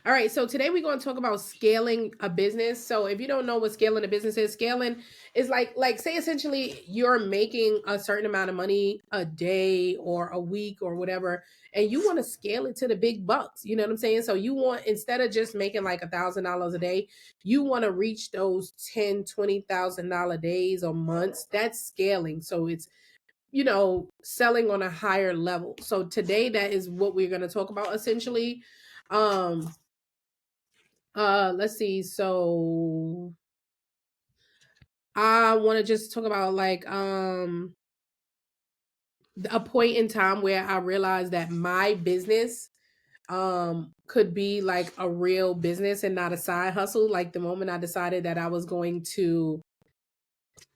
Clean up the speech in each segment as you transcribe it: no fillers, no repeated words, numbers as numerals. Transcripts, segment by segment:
All right, so today we're going to talk about scaling a business. So if you don't know what scaling a business is, scaling is like say essentially you're making a certain amount of money a day or a week or whatever, and you want to scale it to the big bucks. You know what I'm saying? So you want, instead of just making like $1,000 a day, you want to reach those $10,000, $20,000 days or months. That's scaling. So it's, selling on a higher level. So today that is what we're going to talk about essentially. Um let's see. So I want to just talk about like a point in time where I realized that my business could be like a real business and not a side hustle. Like the moment I decided that I was going to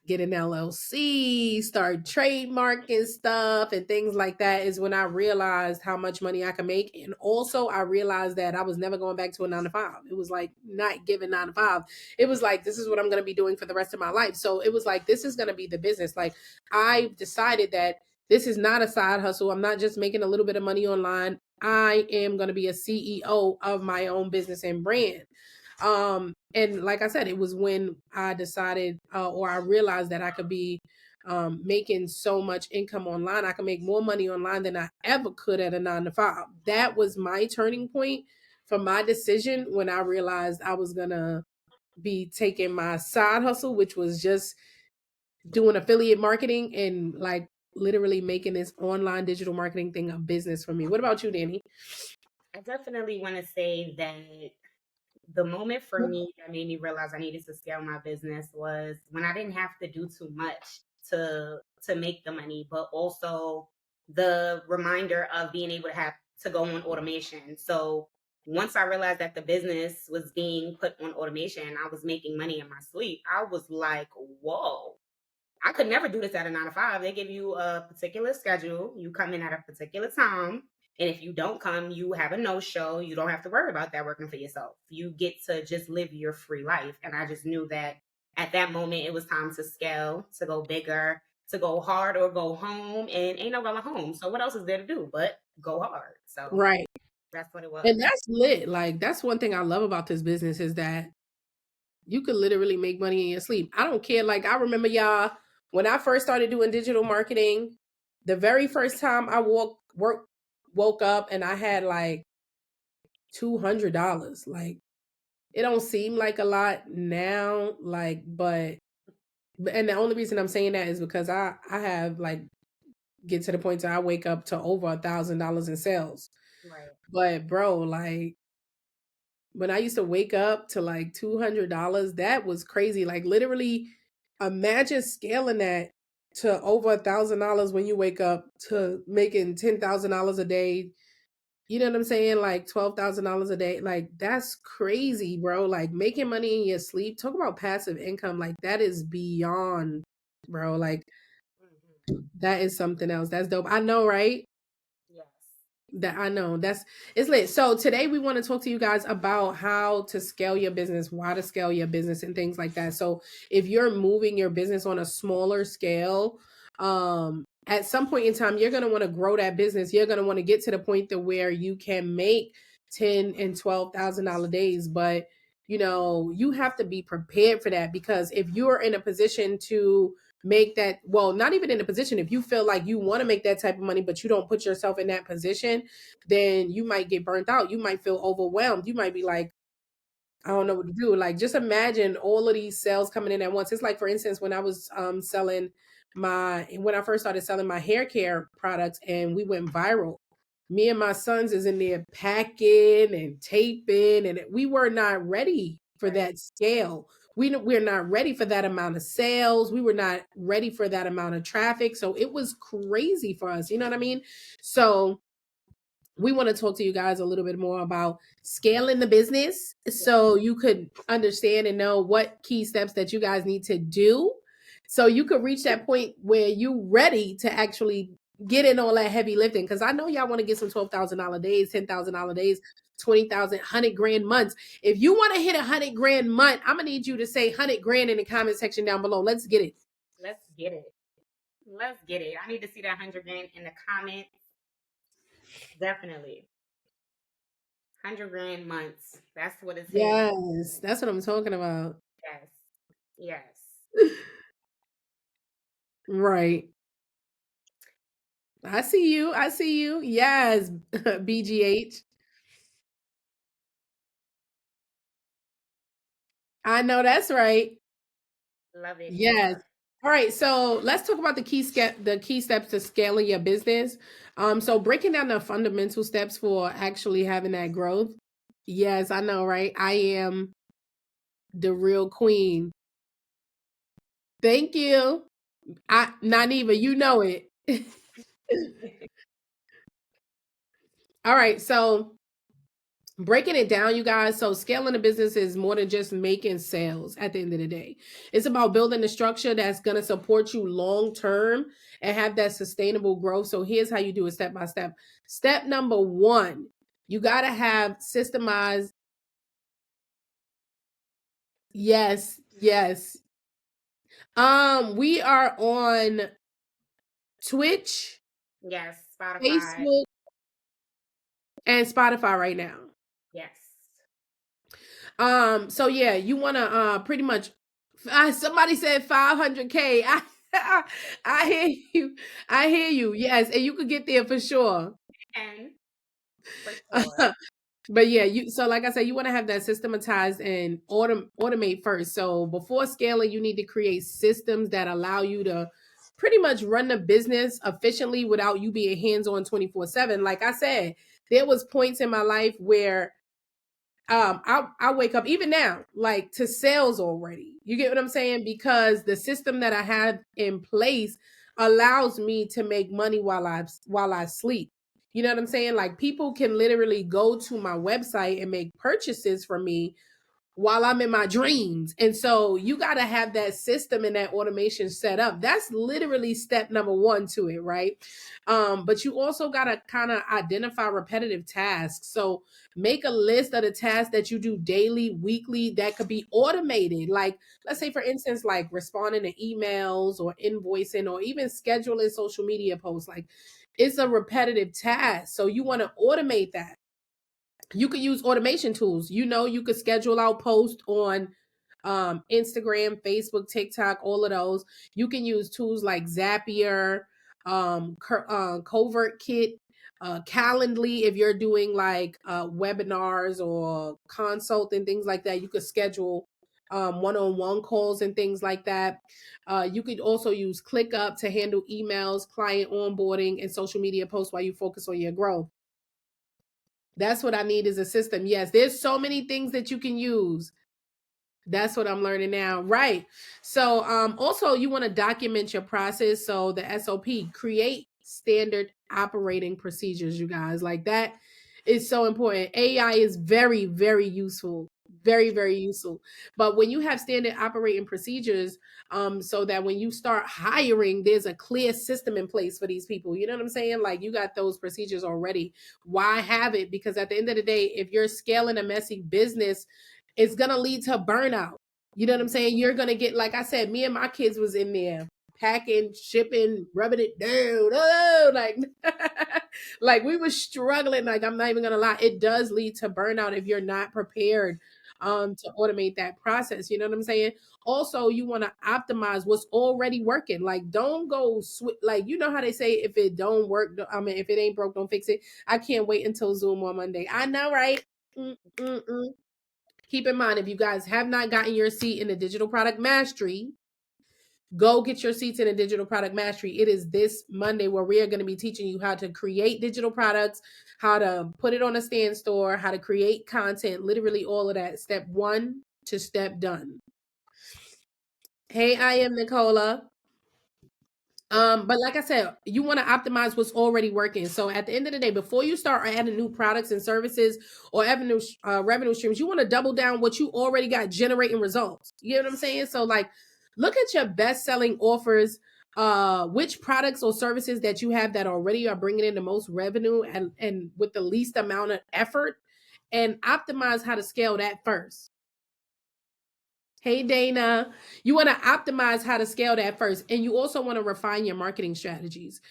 get an LLC, start trademarking stuff and things like that, is when I realized how much money I could make. And also I realized that I was never going back to a 9 to 5. It was like not giving 9 to 5. It was like, this is what I'm going to be doing for the rest of my life. So it was like, this is going to be the business. Like I decided that this is not a side hustle. I'm not just making a little bit of money online. I am going to be a CEO of my own business and brand. And like I said, it was when I decided or I realized that I could be making so much income online. I could make more money online than I ever could at a 9 to 5. That was my turning point for my decision when I realized I was gonna be taking my side hustle, which was just doing affiliate marketing, and like literally making this online digital marketing thing a business for me. What about you, Dannii? I definitely want to say that the moment for me that made me realize I needed to scale my business was when I didn't have to do too much to make the money, but also the reminder of being able to have to go on automation. So once I realized that the business was being put on automation, I was making money in my sleep. I was like, whoa, I could never do this at a 9 to 5. They give you a particular schedule. You come in at a particular time. And if you don't come, you have a no show. You don't have to worry about that working for yourself. You get to just live your free life. And I just knew that at that moment, it was time to scale, to go bigger, to go hard or go home. And ain't no going home. So what else is there to do but go hard? So Right. that's what it And was. that's lit. Like that's one thing I love about this business is that you could literally make money in your sleep. I don't care. Like I remember y'all when I first started doing digital marketing, the very first time I woke up and I had like $200. Like it don't seem like a lot now, like but and the only reason I'm saying that is because I have like get to the point where I wake up to over $1,000 in sales. Right. But bro, like when I used to wake up to like $200, that was crazy. Like literally, imagine scaling that to over $1,000 when you wake up to making $10,000 a day. You know what I'm saying? Like $12,000 a day. Like that's crazy, bro. Like making money in your sleep. Talk about passive income. Like that is beyond, bro. Like Hmm. that is something else. That's dope. I know, right? Yes. That I know. That's it's lit. So today we want to talk to you guys about how to scale your business, why to scale your business and things like that. So if you're moving your business on a smaller scale, at some point in time, you're gonna want to grow that business. You're gonna want to get to the point to where you can make 10 and $12,000 days. But you have to be prepared for that because if you're in a position to make that, well, not even in a position, if you feel like you want to make that type of money but you don't put yourself in that position, then you might get burnt out. You might feel overwhelmed. You might be like, I don't know what to do. Like just imagine all of these sales coming in at once. It's like, for instance, when I was selling when I first started selling my hair care products and we went viral, me and my sons is in there packing and taping, and we were not ready for Right. that scale. We're not ready for that amount of sales. We were not ready for that amount of traffic. So it was crazy for us. You know what I mean? So we want to talk to you guys a little bit more about scaling the business so you could understand and know what key steps that you guys need to do so you could reach that point where you ready to actually get in all that heavy lifting. Because I know y'all want to get some $12,000 days, $10,000 days, 20,000, 100 grand months. If you want to hit 100 grand month, I'm gonna need you to say 100 grand in the comment section down below. Let's get it. Let's get it. Let's get it. I need to see that 100 grand in the comments. Definitely. 100 grand months. That's what it takes. Yes, that's what I'm talking about. Yes. Yes. Right. I see you. I see you. Yes, BGH. I know that's right. Love it Yes. here. All right. So let's talk about the key steps to scaling your business. So breaking down the fundamental steps for actually having that growth. Yes, I know, right? I am the real queen. Thank you. I not even you know it. All right. So breaking it down, you guys. So scaling a business is more than just making sales at the end of the day. It's about building a structure that's going to support you long term and have that sustainable growth. So here's how you do it step by step. Step number one, you got to have systemized. Yes, yes. We are on Twitch, Yes. Spotify. Facebook, and Spotify right now. Yes. So yeah, you want to pretty much somebody said 500K. I hear you. I hear you. Yes, and you could get there for sure. And for sure. But yeah, you so like I said, you want to have that systematized and automate first. So before scaling, you need to create systems that allow you to pretty much run the business efficiently without you being hands-on 24/7. Like I said, there was points in my life where I wake up even now like to sales already. You get what I'm saying? Because the system that I have in place allows me to make money while I sleep. You know what I'm saying? Like people can literally go to my website and make purchases from me while I'm in my dreams. And so you got to have that system and that automation set up. That's literally step number one to it, right? But you also got to kind of identify repetitive tasks. So make a list of the tasks that you do daily, weekly that could be automated. Like, let's say, for instance, like responding to emails or invoicing or even scheduling social media posts. Like, it's a repetitive task. So you want to automate that. You could use automation tools. You could schedule out posts on Instagram, Facebook, TikTok, all of those. You can use tools like Zapier, Covert Kit, Calendly. If you're doing like webinars or consulting, things like that, you could schedule one-on-one calls and things like that. You could also use ClickUp to handle emails, client onboarding, and social media posts while you focus on your growth. That's what I need is a system. Yes, there's so many things that you can use. That's what I'm learning now. Right. So also you want to document your process. So the SOP, create standard operating procedures, you guys. Like that is so important. AI is very, very useful. Very, very useful. But when you have standard operating procedures, so that when you start hiring, there's a clear system in place for these people. You know what I'm saying? Like you got those procedures already. Why have it? Because at the end of the day, if you're scaling a messy business, it's gonna lead to burnout. You know what I'm saying? You're gonna get, like I said, me and my kids was in there packing, shipping, rubbing it down. Oh, like like we were struggling. Like I'm not even gonna lie, it does lead to burnout if you're not prepared to automate that process. You know what I'm saying? Also, you want to optimize what's already working. Like don't go like you know how they say if it don't work, I mean if it ain't broke, don't fix it. I can't wait until Zoom on Monday. I know, right? Mm-mm-mm. Keep in mind, if you guys have not gotten your seat in the digital product mastery, go get your seats in the digital product mastery. It is this Monday where we are going to be teaching you how to create digital products, how to put it on a stand store, how to create content, literally all of that. Step one to step done. Hey, I am Nicola. But like I said, you want to optimize what's already working. So at the end of the day, before you start adding new products and services or revenue streams, you want to double down what you already got generating results. You know what I'm saying? So like, look at your best selling offers. Which products or services that you have that already are bringing in the most revenue and with the least amount of effort, and optimize how to scale that first. Hey, Dana. You want to optimize how to scale that first. And you also want to refine your marketing strategies.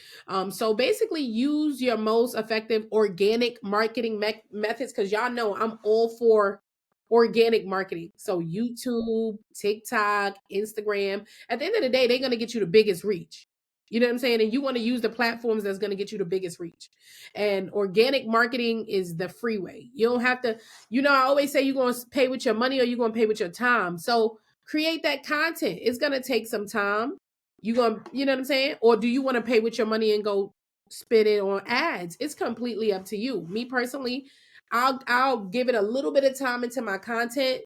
So basically, use your most effective organic marketing methods because y'all know I'm all for organic marketing. So, YouTube, TikTok, Instagram. At the end of the day, they're going to get you the biggest reach. You know what I'm saying? And you want to use the platforms that's going to get you the biggest reach. And organic marketing is the free way. You don't have to, I always say you're going to pay with your money or you're going to pay with your time. So create that content. It's going to take some time. You going to, you know what I'm saying? Or do you want to pay with your money and go spend it on ads? It's completely up to you. Me personally, I'll give it a little bit of time into my content.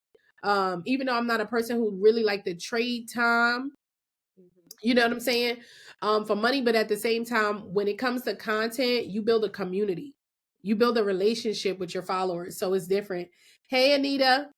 Even though I'm not a person who really like to trade time, you know what I'm saying? For money, but at the same time, when it comes to content, you build a community. You build a relationship with your followers. So it's different. Hey, Anita.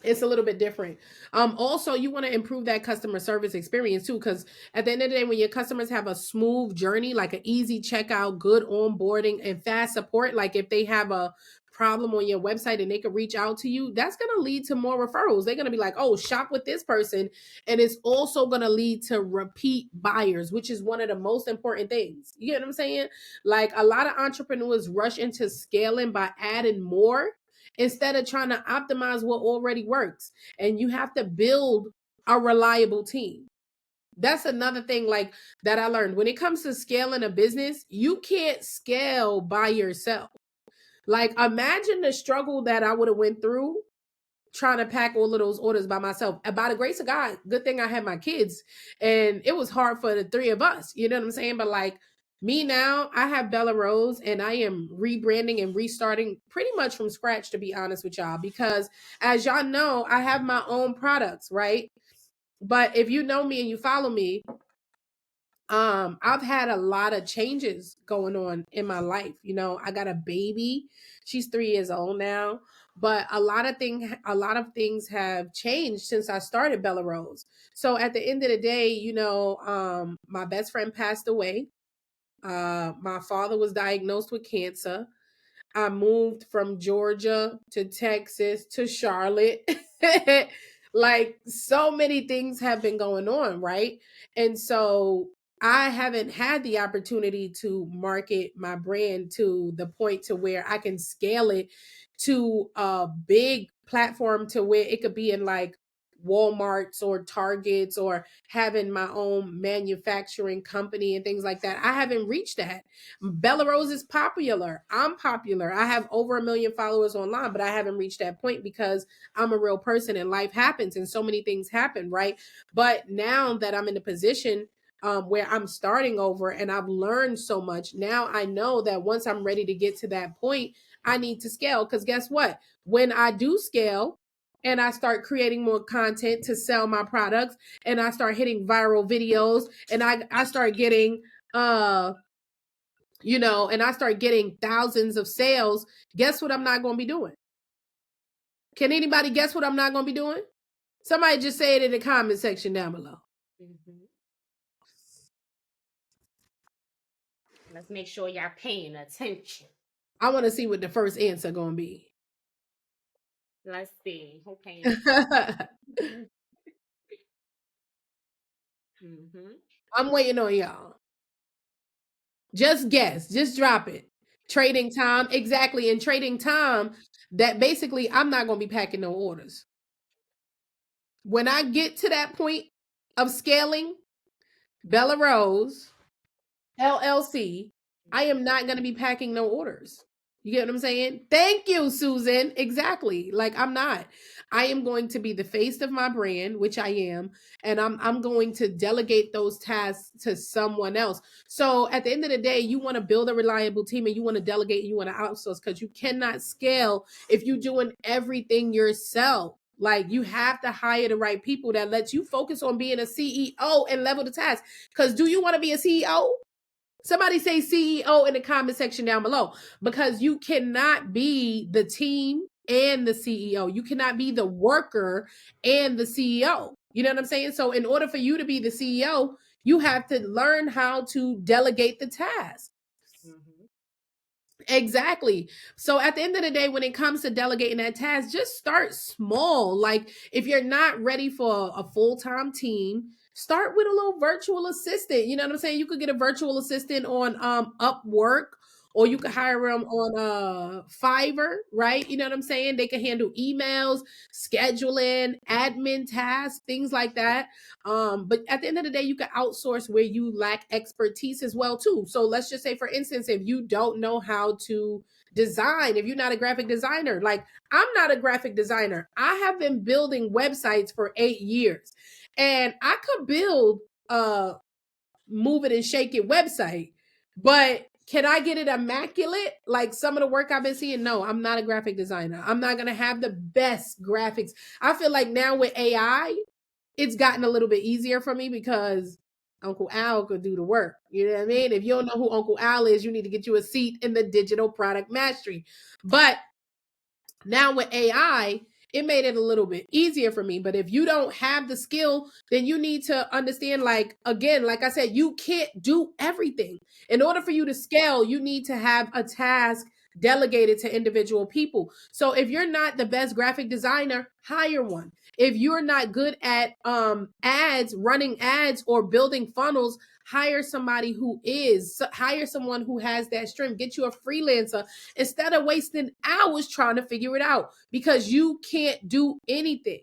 It's a little bit different. Also, you want to improve that customer service experience too, because at the end of the day, when your customers have a smooth journey, like an easy checkout, good onboarding, and fast support, like if they have a problem on your website and they can reach out to you, that's going to lead to more referrals. They're going to be like, oh, shop with this person. And it's also going to lead to repeat buyers, which is one of the most important things. You get what I'm saying? Like a lot of entrepreneurs rush into scaling by adding more instead of trying to optimize what already works. And you have to build a reliable team. That's another thing like that I learned. When it comes to scaling a business, you can't scale by yourself. Like imagine the struggle that I would have went through trying to pack all of those orders by myself. And by the grace of God, good thing I had my kids. And it was hard for the three of us. You know what I'm saying? But like me now, I have Bella Rose and I am rebranding and restarting pretty much from scratch, to be honest with y'all. Because as y'all know, I have my own products, right? But if you know me and you follow me, I've had a lot of changes going on in my life. I got a baby. She's 3 years old now. But a lot of things have changed since I started Bella Rose. So at the end of the day, my best friend passed away. My father was diagnosed with cancer. I moved from Georgia to Texas to Charlotte. Like so many things have been going on, right? And so I haven't had the opportunity to market my brand to the point to where I can scale it to a big platform to where it could be in like Walmarts or Targets or having my own manufacturing company and things like that. I haven't reached that. Bella Rose is popular. I'm popular. I have over 1 million followers online, but I haven't reached that point because I'm a real person and life happens and so many things happen, right? But now that I'm in a position where I'm starting over and I've learned so much, now I know that once I'm ready to get to that point, I need to scale. Because guess what? When I do scale, and I start creating more content to sell my products and I start hitting viral videos and I start getting and I start getting thousands of sales, guess what I'm not going to be doing? Can anybody guess what I'm not going to be doing? Somebody just say it in the comment section down below. Mm-hmm. Let's make sure y'all paying attention. I want to see what the first answer going to be. Let's see. Who paying attention? Mm-hmm. I'm waiting on y'all. Just guess. Just drop it. Trading time. Exactly. In trading time, that basically I'm not going to be packing no orders. When I get to that point of scaling, Bella Rose, LLC, I am not going to be packing no orders. You get what I'm saying? Thank you, Susan. Exactly. Like I'm not. I am going to be the face of my brand, which I am, and I'm going to delegate those tasks to someone else. So at the end of the day, you want to build a reliable team and you want to delegate and you want to outsource because you cannot scale if you're doing everything yourself. Like you have to hire the right people that lets you focus on being a CEO and level the task. Because do you want to be a CEO? Somebody say CEO in the comment section down below because you cannot be the team and the CEO. You cannot be the worker and the CEO. You know what I'm saying? So in order for you to be the CEO, you have to learn how to delegate the task. Mm-hmm. Exactly. So at the end of the day, when it comes to delegating that task, just start small. Like if you're not ready for a full-time team, start with a little virtual assistant. You know what I'm saying? You could get a virtual assistant on Upwork, or you could hire them on Fiverr, right? You know what I'm saying? They can handle emails, scheduling, admin tasks, things like that. But at the end of the day, you can outsource where you lack expertise as well too. So let's just say, for instance, if you don't know how to design, if you're not a graphic designer, like I'm not a graphic designer, I have been building websites for 8 years, and I could build a move it and shake it website, but can I get it immaculate like some of the work I've been seeing? No, I'm not a graphic designer. I'm not gonna have the best graphics. I feel like now with AI, it's gotten a little bit easier for me because Uncle Al could do the work. You know what I mean? If you don't know who Uncle Al is, you need to get you a seat in the digital product mastery. But now with AI, it made it a little bit easier for me. But if you don't have the skill, then you need to understand, like, again, like I said, you can't do everything. In order for you to scale, you need to have a task delegated to individual people. So if you're not the best graphic designer, hire one. If you're not good at ads, running ads or building funnels, hire somebody who is. Hire someone who has that strength. Get you a freelancer instead of wasting hours trying to figure it out, because you can't do anything.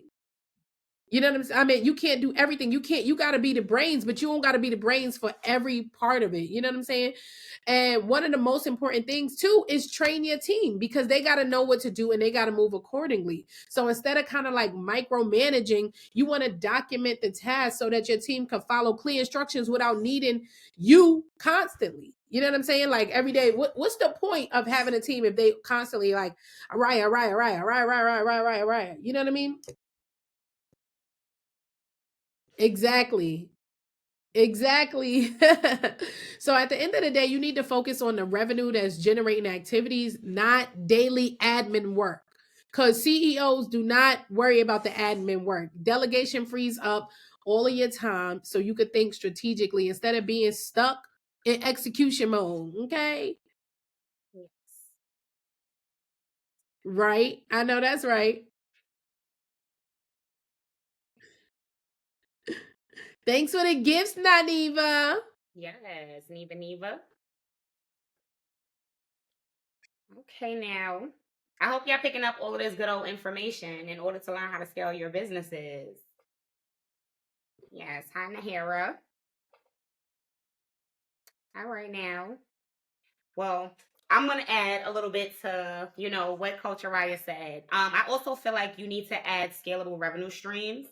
You know what I'm saying? I mean, you can't do everything. You got to be the brains, but you don't got to be the brains for every part of it. You know what I'm saying? And one of the most important things too is train your team, because they got to know what to do and they got to move accordingly. So instead of kind of like micromanaging, you want to document the task so that your team can follow clear instructions without needing you constantly. You know what I'm saying? Like every day, what's the point of having a team if they constantly like, Aariah. You know what I mean? Exactly. Exactly. So at the end of the day, you need to focus on the revenue that's generating activities, not daily admin work. Because CEOs do not worry about the admin work. Delegation frees up all of your time so you could think strategically instead of being stuck in execution mode. Okay. Yes. Right. I know that's right. Thanks for the gifts, Naniva. Yes, Neva Neva. Okay, now. I hope y'all picking up all of this good old information in order to learn how to scale your businesses. Yes, hi Nahara. All right now. Well, I'm gonna add a little bit to, what Coach Aariah said. I also feel like you need to add scalable revenue streams.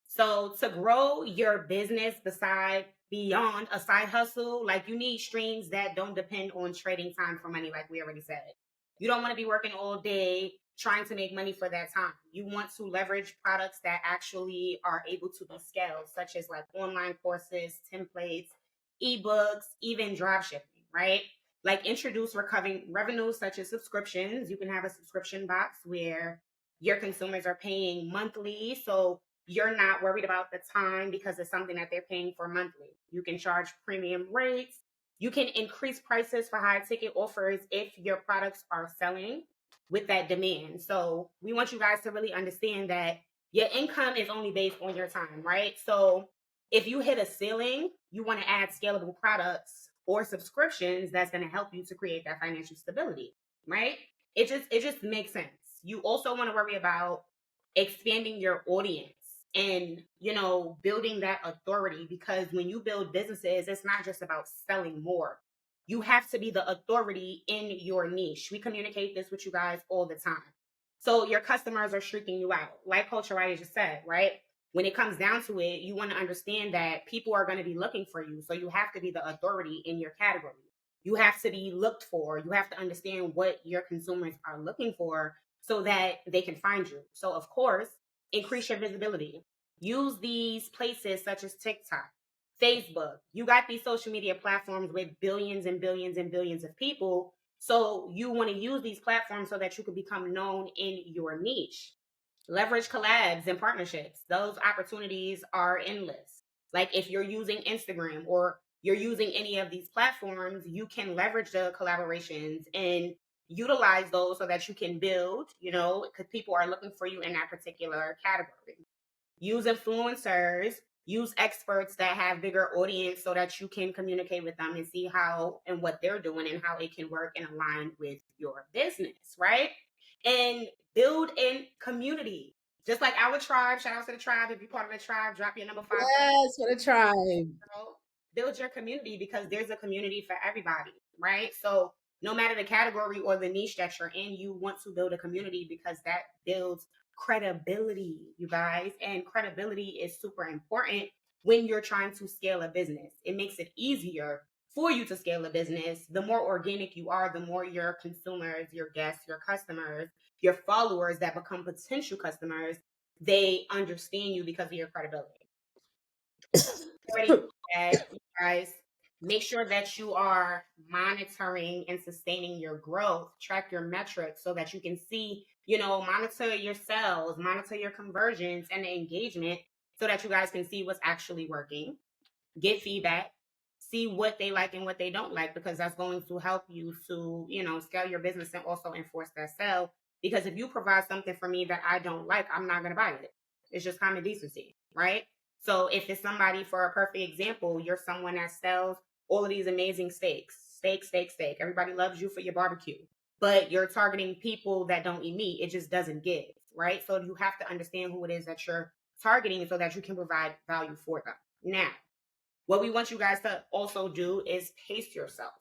So to grow your business beyond a side hustle, like you need streams that don't depend on trading time for money, like we already said. You don't want to be working all day trying to make money for that time. You want to leverage products that actually are able to be scaled, such as like online courses, templates, ebooks, even drop shipping, right? Like introduce recurring revenues such as subscriptions. You can have a subscription box where your consumers are paying monthly. So you're not worried about the time because it's something that they're paying for monthly. You can charge premium rates. You can increase prices for high ticket offers if your products are selling with that demand. So we want you guys to really understand that your income is only based on your time, right? So if you hit a ceiling, you want to add scalable products or subscriptions that's going to help you to create that financial stability, right? It just makes sense. You also want to worry about expanding your audience and building that authority, because when you build businesses, it's not just about selling more. You have to be the authority in your niche. We communicate this with you guys all the time. So your customers are shrieking you out, like Coach Aariah just said, right? When it comes down to it, you want to understand that people are going to be looking for you. So you have to be the authority in your category. You have to be looked for. You have to understand what your consumers are looking for so that they can find you. So, of course, increase your visibility. Use these places such as TikTok, Facebook. You got these social media platforms with billions and billions and billions of people. So you want to use these platforms so that you can become known in your niche. Leverage collabs and partnerships. Those opportunities are endless. Like if you're using Instagram or you're using any of these platforms, you can leverage the collaborations and utilize those so that you can build, because people are looking for you in that particular category. Use influencers, use experts that have bigger audience so that you can communicate with them and see how and what they're doing and how it can work and align with your business, right? And build in community. Just like our tribe, shout out to the tribe. If you're part of the tribe, drop your number 5. Yes, for the tribe. Build your community because there's a community for everybody, right? So no matter the category or the niche that you're in, you want to build a community because that builds credibility, you guys. And credibility is super important when you're trying to scale a business. It makes it easier for you to scale a business. The more organic you are, the more your consumers, your guests, your customers, your followers that become potential customers, they understand you because of your credibility. Already said, you guys, make sure that you are monitoring and sustaining your growth, track your metrics so that you can see, monitor your sales, monitor your conversions and the engagement so that you guys can see what's actually working, get feedback, see what they like and what they don't like, because that's going to help you to, scale your business and also enforce that sale. Because if you provide something for me that I don't like, I'm not going to buy it. It's just common decency, right? So if it's somebody, for a perfect example, you're someone that sells all of these amazing steak. Everybody loves you for your barbecue, but you're targeting people that don't eat meat. It just doesn't give, right? So you have to understand who it is that you're targeting so that you can provide value for them. Now, what we want you guys to also do is pace yourself.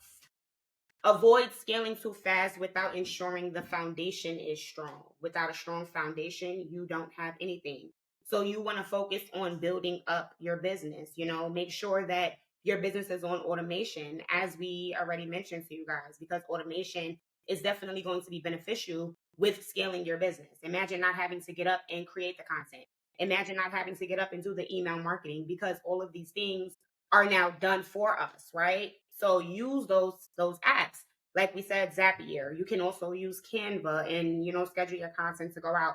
Avoid scaling too fast without ensuring the foundation is strong. Without a strong foundation, you don't have anything. So you want to focus on building up your business. Make sure that your business is on automation, as we already mentioned to you guys, because automation is definitely going to be beneficial with scaling your business. Imagine not having to get up and create the content. Imagine not having to get up and do the email marketing, because all of these things are now done for us, right? So use those apps. Like we said, Zapier. You can also use Canva and schedule your content to go out.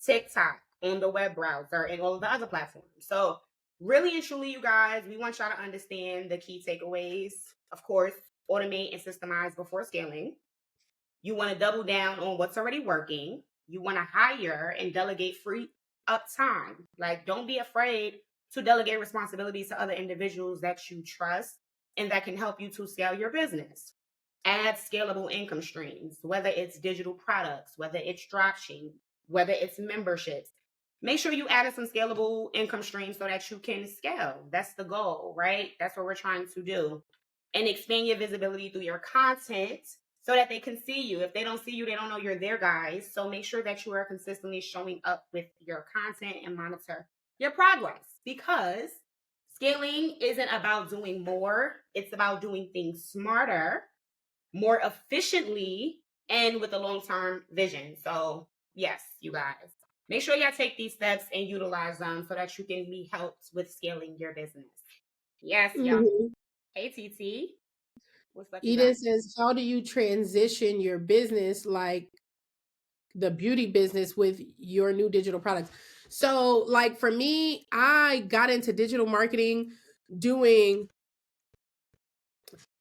TikTok, on the web browser, and all of the other platforms. So really and truly, you guys, we want y'all to understand the key takeaways. Of course, automate and systemize before scaling. You want to double down on what's already working. You want to hire and delegate free up time. Like, don't be afraid to delegate responsibilities to other individuals that you trust and that can help you to scale your business. Add scalable income streams, whether it's digital products, whether it's dropshipping, whether it's memberships. Make sure you added some scalable income streams so that you can scale. That's the goal, right? That's what we're trying to do. And expand your visibility through your content so that they can see you. If they don't see you, they don't know you're there, guys. So make sure that you are consistently showing up with your content and monitor your progress, because scaling isn't about doing more. It's about doing things smarter, more efficiently, and with a long-term vision. So yes, you guys, make sure y'all take these steps and utilize them so that you can be helped with scaling your business. Yes, y'all. Hey, TT. What's up, you Eden guys? says, how do you transition your business, like the beauty business, with your new digital products? So, like for me, I got into digital marketing doing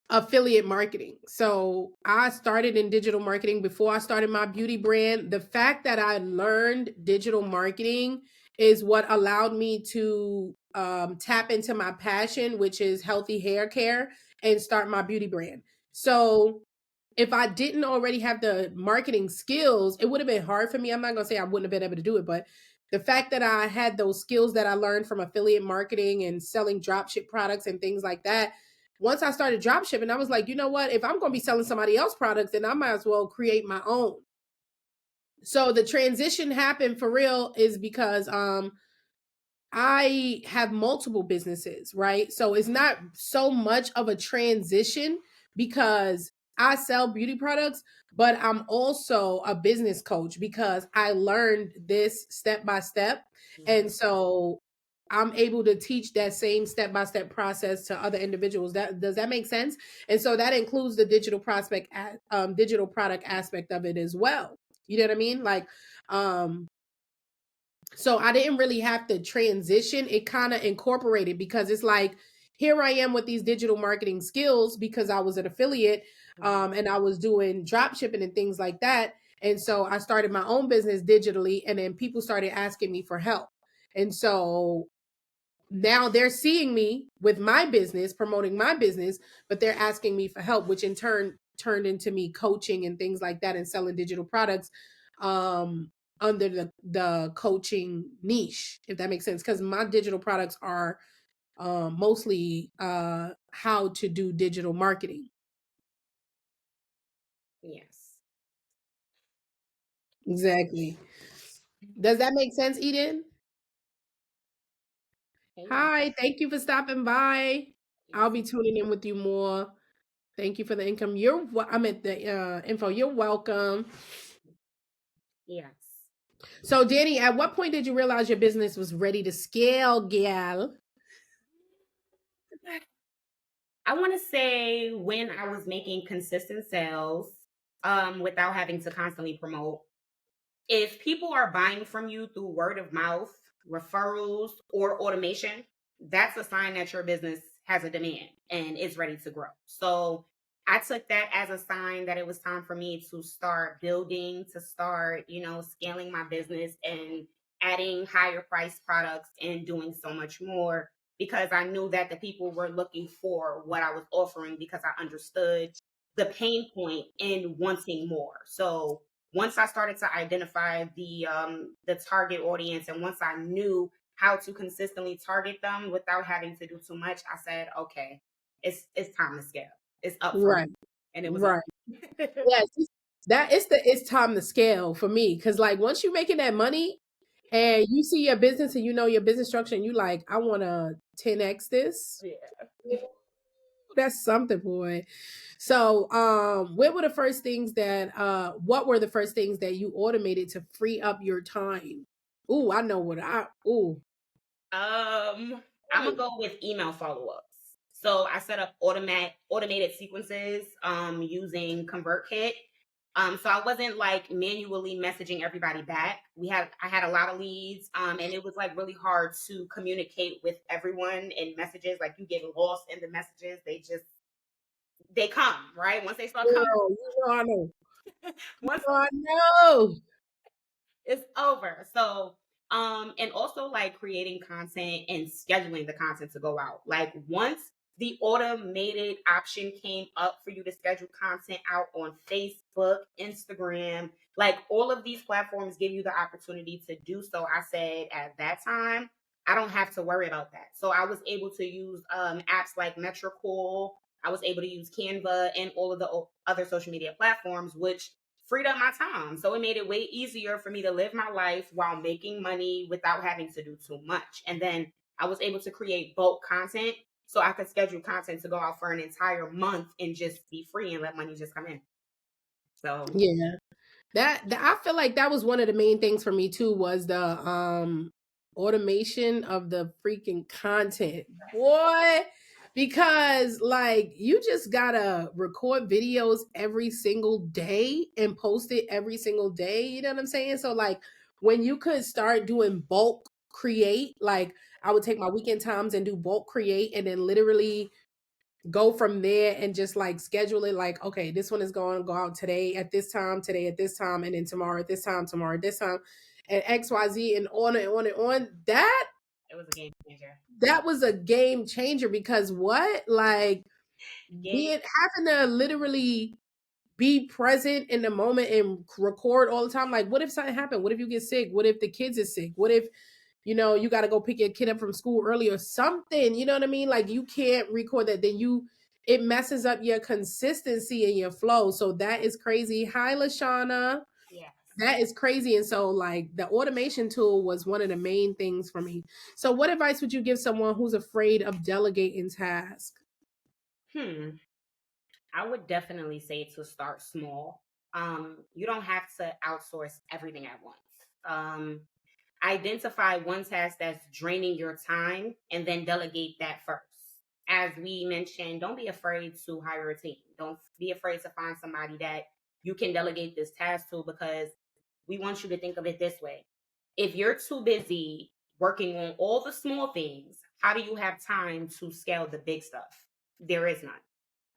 affiliate marketing. So I started in digital marketing before I started my beauty brand. The fact that I learned digital marketing is what allowed me to tap into my passion, which is healthy hair care, and start my beauty brand. So if I didn't already have the marketing skills, it would have been hard for me. I'm not going to say I wouldn't have been able to do it, but the fact that I had those skills that I learned from affiliate marketing and selling dropship products and things like that, once I started drop shipping, I was like, you know what? If I'm going to be selling somebody else's products, then I might as well create my own. So the transition happened for real is because I have multiple businesses, right? So it's not so much of a transition because I sell beauty products, but I'm also a business coach because I learned this step by step. And so I'm able to teach that same step by step process to other individuals. That does that make sense? And so that includes the digital product aspect of it as well. You know what I mean? Like, so I didn't really have to transition. It kind of incorporated because it's like here I am with these digital marketing skills because I was an affiliate, and I was doing drop shipping and things like that. And so I started my own business digitally, and then people started asking me for help. And so now they're seeing me with my business, promoting my business, but they're asking me for help, which in turn turned into me coaching and things like that and selling digital products um, under the coaching niche, if that makes sense. Because my digital products are mostly how to do digital marketing. Yes. Exactly. Does that make sense, Eden? Hey, Hi, thank you for stopping by. yes. I'll be tuning in with you more. Thank you for the income. I'm at the info. You're welcome. Yes. So, Dannii, at what point did you realize your business was ready to scale, gal? I want to say when I was making consistent sales, without having to constantly promote. If people are buying from you through word of mouth, referrals, or automation, that's a sign that your business has a demand and is ready to grow. So I took that as a sign that it was time for me to start building, to start, scaling my business and adding higher price products and doing so much more because I knew that the people were looking for what I was offering because I understood the pain point in wanting more. So once I started to identify the target audience and once I knew how to consistently target them without having to do too much, I said, okay, it's time to scale. It's up for me. Right, And it was up. right. Yes, it's time to scale for me because like once you're making that money and you see your business and you know your business structure and you like I want to 10x this. Yeah. That's something, boy. So, what were the first things that you automated to free up your time? Ooh, I know what I ooh. I'm gonna go with email follow-ups. So I set up automated sequences using ConvertKit. So I wasn't like manually messaging everybody back. I had a lot of leads, and it was like really hard to communicate with everyone in messages. Like you get lost in the messages. They come, right? Once they start coming, Girl, you know I know. You once know I know. it's over. So, and also like creating content and scheduling the content to go out. Like once the automated option came up for you to schedule content out on Facebook, Instagram, like all of these platforms give you the opportunity to do so. I said at that time, I don't have to worry about that. So I was able to use apps like Metricool. I was able to use Canva and all of the other social media platforms, which freed up my time. So it made it way easier for me to live my life while making money without having to do too much. And then I was able to create bulk content so I could schedule content to go out for an entire month and just be free and let money just come in. So Yeah. That I feel like that was one of the main things for me too was the automation of the freaking content. Boy, because like you just gotta record videos every single day and post it every single day. You know what I'm saying? So like when you could start doing bulk create, like I would take my weekend times and do bulk create and then literally go from there and just like schedule it like okay this one is going to go out today at this time and then tomorrow at this time tomorrow at this time and xyz and on and on and on it was a game changer. that was a game changer because what like Game. being having to literally be present in the moment and record all the time like what if something happened, what if you get sick, what if the kids is sick, what if you got to go pick your kid up from school early or something. You know what I mean? Like you can't record that. Then it messes up your consistency and your flow. So that is crazy. Hi, Lashana. Yes. That is crazy. And so, like, the automation tool was one of the main things for me. So, what advice would you give someone who's afraid of delegating tasks? Hmm. I would definitely say to start small. You don't have to outsource everything at once. Identify one task that's draining your time and then delegate that first. As we mentioned, don't be afraid to hire a team. Don't be afraid to find somebody that you can delegate this task to because we want you to think of it this way. If you're too busy working on all the small things, how do you have time to scale the big stuff? There is none.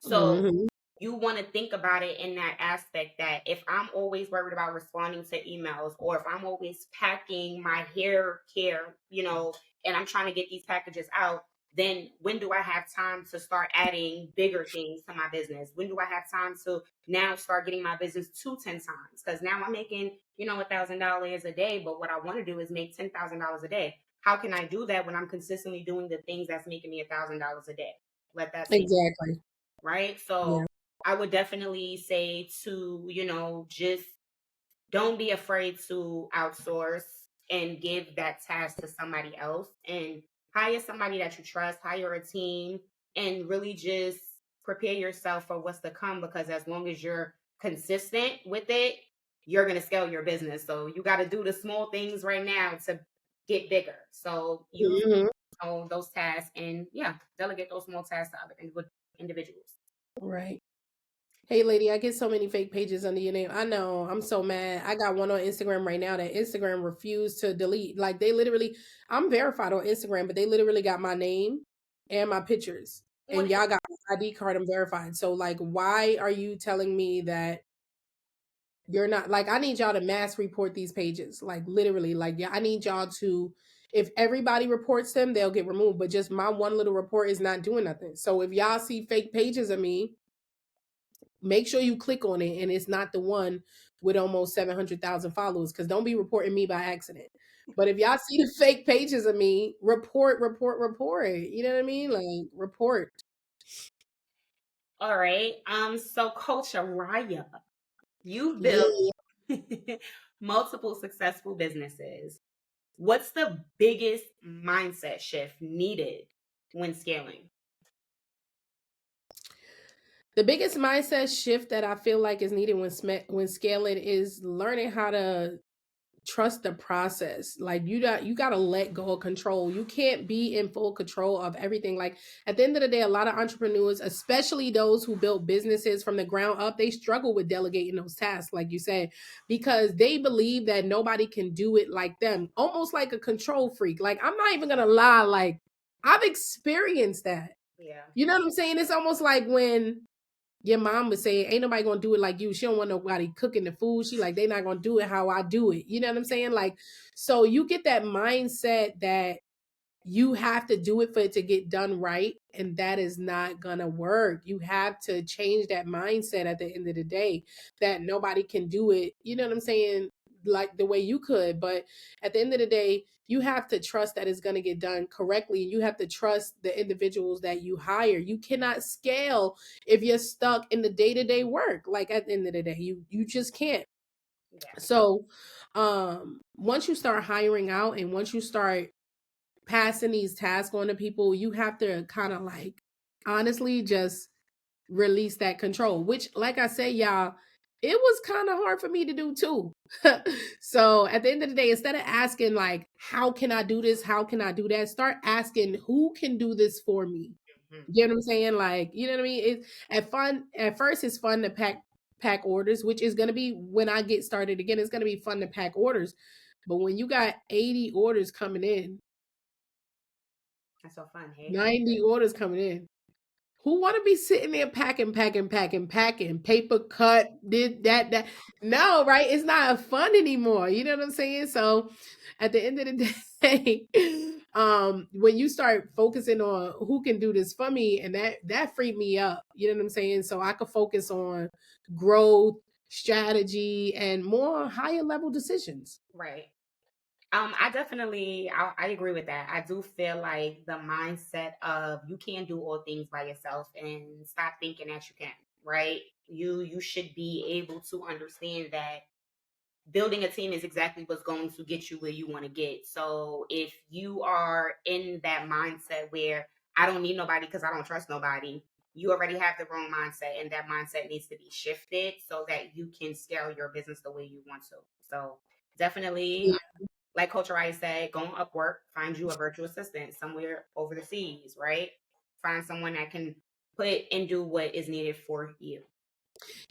So Hmm. you want to think about it in that aspect that if I'm always worried about responding to emails, or if I'm always packing my hair care, and I'm trying to get these packages out, then when do I have time to start adding bigger things to my business? When do I have time to now start getting my business to 10 times? Because now I'm making, $1,000 a day, but what I want to do is make $10,000 a day. How can I do that when I'm consistently doing the things that's making me $1,000 a day? Let that sink, Exactly. right? Yeah. So I would definitely say to, just don't be afraid to outsource and give that task to somebody else, and hire somebody that you trust, hire a team, and really just prepare yourself for what's to come, because as long as you're consistent with it, you're going to scale your business. So you got to do the small things right now to get bigger. So use Hmm. those tasks, and yeah, delegate those small tasks to other individuals. Right. Hey, lady, I get so many fake pages under your name. I know. I'm so mad. I got one on Instagram right now that Instagram refused to delete. Like, they literally, I'm verified on Instagram, but they literally got my name and my pictures. What And y'all got my ID card. I'm verified. So, like, why are you telling me that you're not? Like, I need y'all to mass report these pages. Like, literally. Like, yeah, I need y'all to, if everybody reports them, they'll get removed. But just my one little report is not doing nothing. So, if y'all see fake pages of me, make sure you click on it and it's not the one with almost 700,000 followers, because don't be reporting me by accident. But if y'all see the fake pages of me, report, report, report. You know what I mean? Like, report. All right. So Coach Aariah, you've built Yeah. multiple successful businesses. What's the biggest mindset shift needed when scaling? The biggest mindset shift that I feel like is needed when scaling is learning how to trust the process. Like, you got to let go of control. You can't be in full control of everything. Like, at the end of the day, a lot of entrepreneurs, especially those who built businesses from the ground up, they struggle with delegating those tasks, like you said, because they believe that nobody can do it like them, almost like a control freak. Like, I'm not even gonna lie, like, I've experienced that. Yeah. You know what I'm saying? It's almost like when your mom would say, ain't nobody gonna do it like you. She don't want nobody cooking the food. She like, they not gonna do it how I do it. You know what I'm saying? Like, so you get that mindset that you have to do it for it to get done right. And that is not gonna work. You have to change that mindset at the end of the day, that nobody can do it. You know what I'm saying? Like the way you could. But at the end of the day, you have to trust that it's going to get done correctly. You have to trust the individuals that you hire. You cannot scale if you're stuck in the day-to-day work. Like, at the end of the day, you just can't. Yeah. So once you start hiring out and once you start passing these tasks on to people, you have to kind of like honestly just release that control, which, like I said, y'all, it was kind of hard for me to do too. So at the end of the day, instead of asking like, how can I do this? How can I do that? Start asking, who can do this for me? Mhm. You know what I'm saying? Like, you know what I mean? It's at first it's fun to pack orders, which is gonna be when I get started again, it's gonna be fun to pack orders. But when you got 80 orders coming in, That's so fun. Hey. 90 orders coming in, who want to be sitting there packing, packing, packing, packing, paper cut, did that? No, right? It's not fun anymore. You know what I'm saying? So at the end of the day, when you start focusing on who can do this for me, and that freed me up. You know what I'm saying? So I could focus on growth, strategy, and more higher level decisions. Right. I agree with that. I do feel like the mindset of you can't do all things by yourself, and stop thinking that you can, right? You should be able to understand that building a team is exactly what's going to get you where you want to get. So if you are in that mindset where I don't need nobody because I don't trust nobody, you already have the wrong mindset, and that mindset needs to be shifted so that you can scale your business the way you want to. So definitely, Yeah. like Coach Rice said, go on Upwork, find you a virtual assistant somewhere over the seas, right? Find someone that can put and do what is needed for you.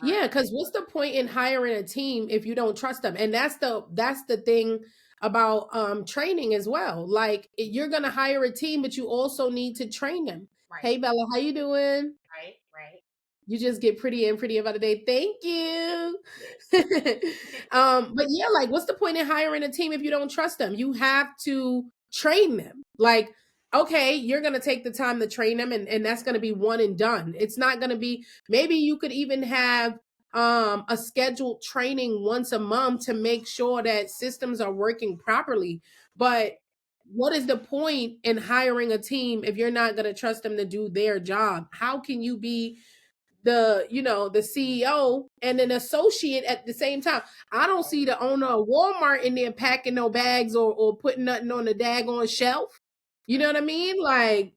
Yeah, Right. because what's the point in hiring a team if you don't trust them? And that's the thing about training as well. Like you're gonna hire a team, but you also need to train them. Right. Hey Bella, how you doing? Right. Right. You just get prettier and prettier by the day. Thank you. Yes. But yeah, like what's the point in hiring a team if you don't trust them? You have to train them. Like, okay, you're gonna take the time to train them and that's gonna be one and done. It's not gonna be, maybe you could even have a scheduled training once a month to make sure that systems are working properly. But what is the point in hiring a team if you're not gonna trust them to do their job? How can you be the CEO and an associate at the same time? I don't see the owner of Walmart in there packing no bags or putting nothing on the daggone shelf. You know what I mean? Like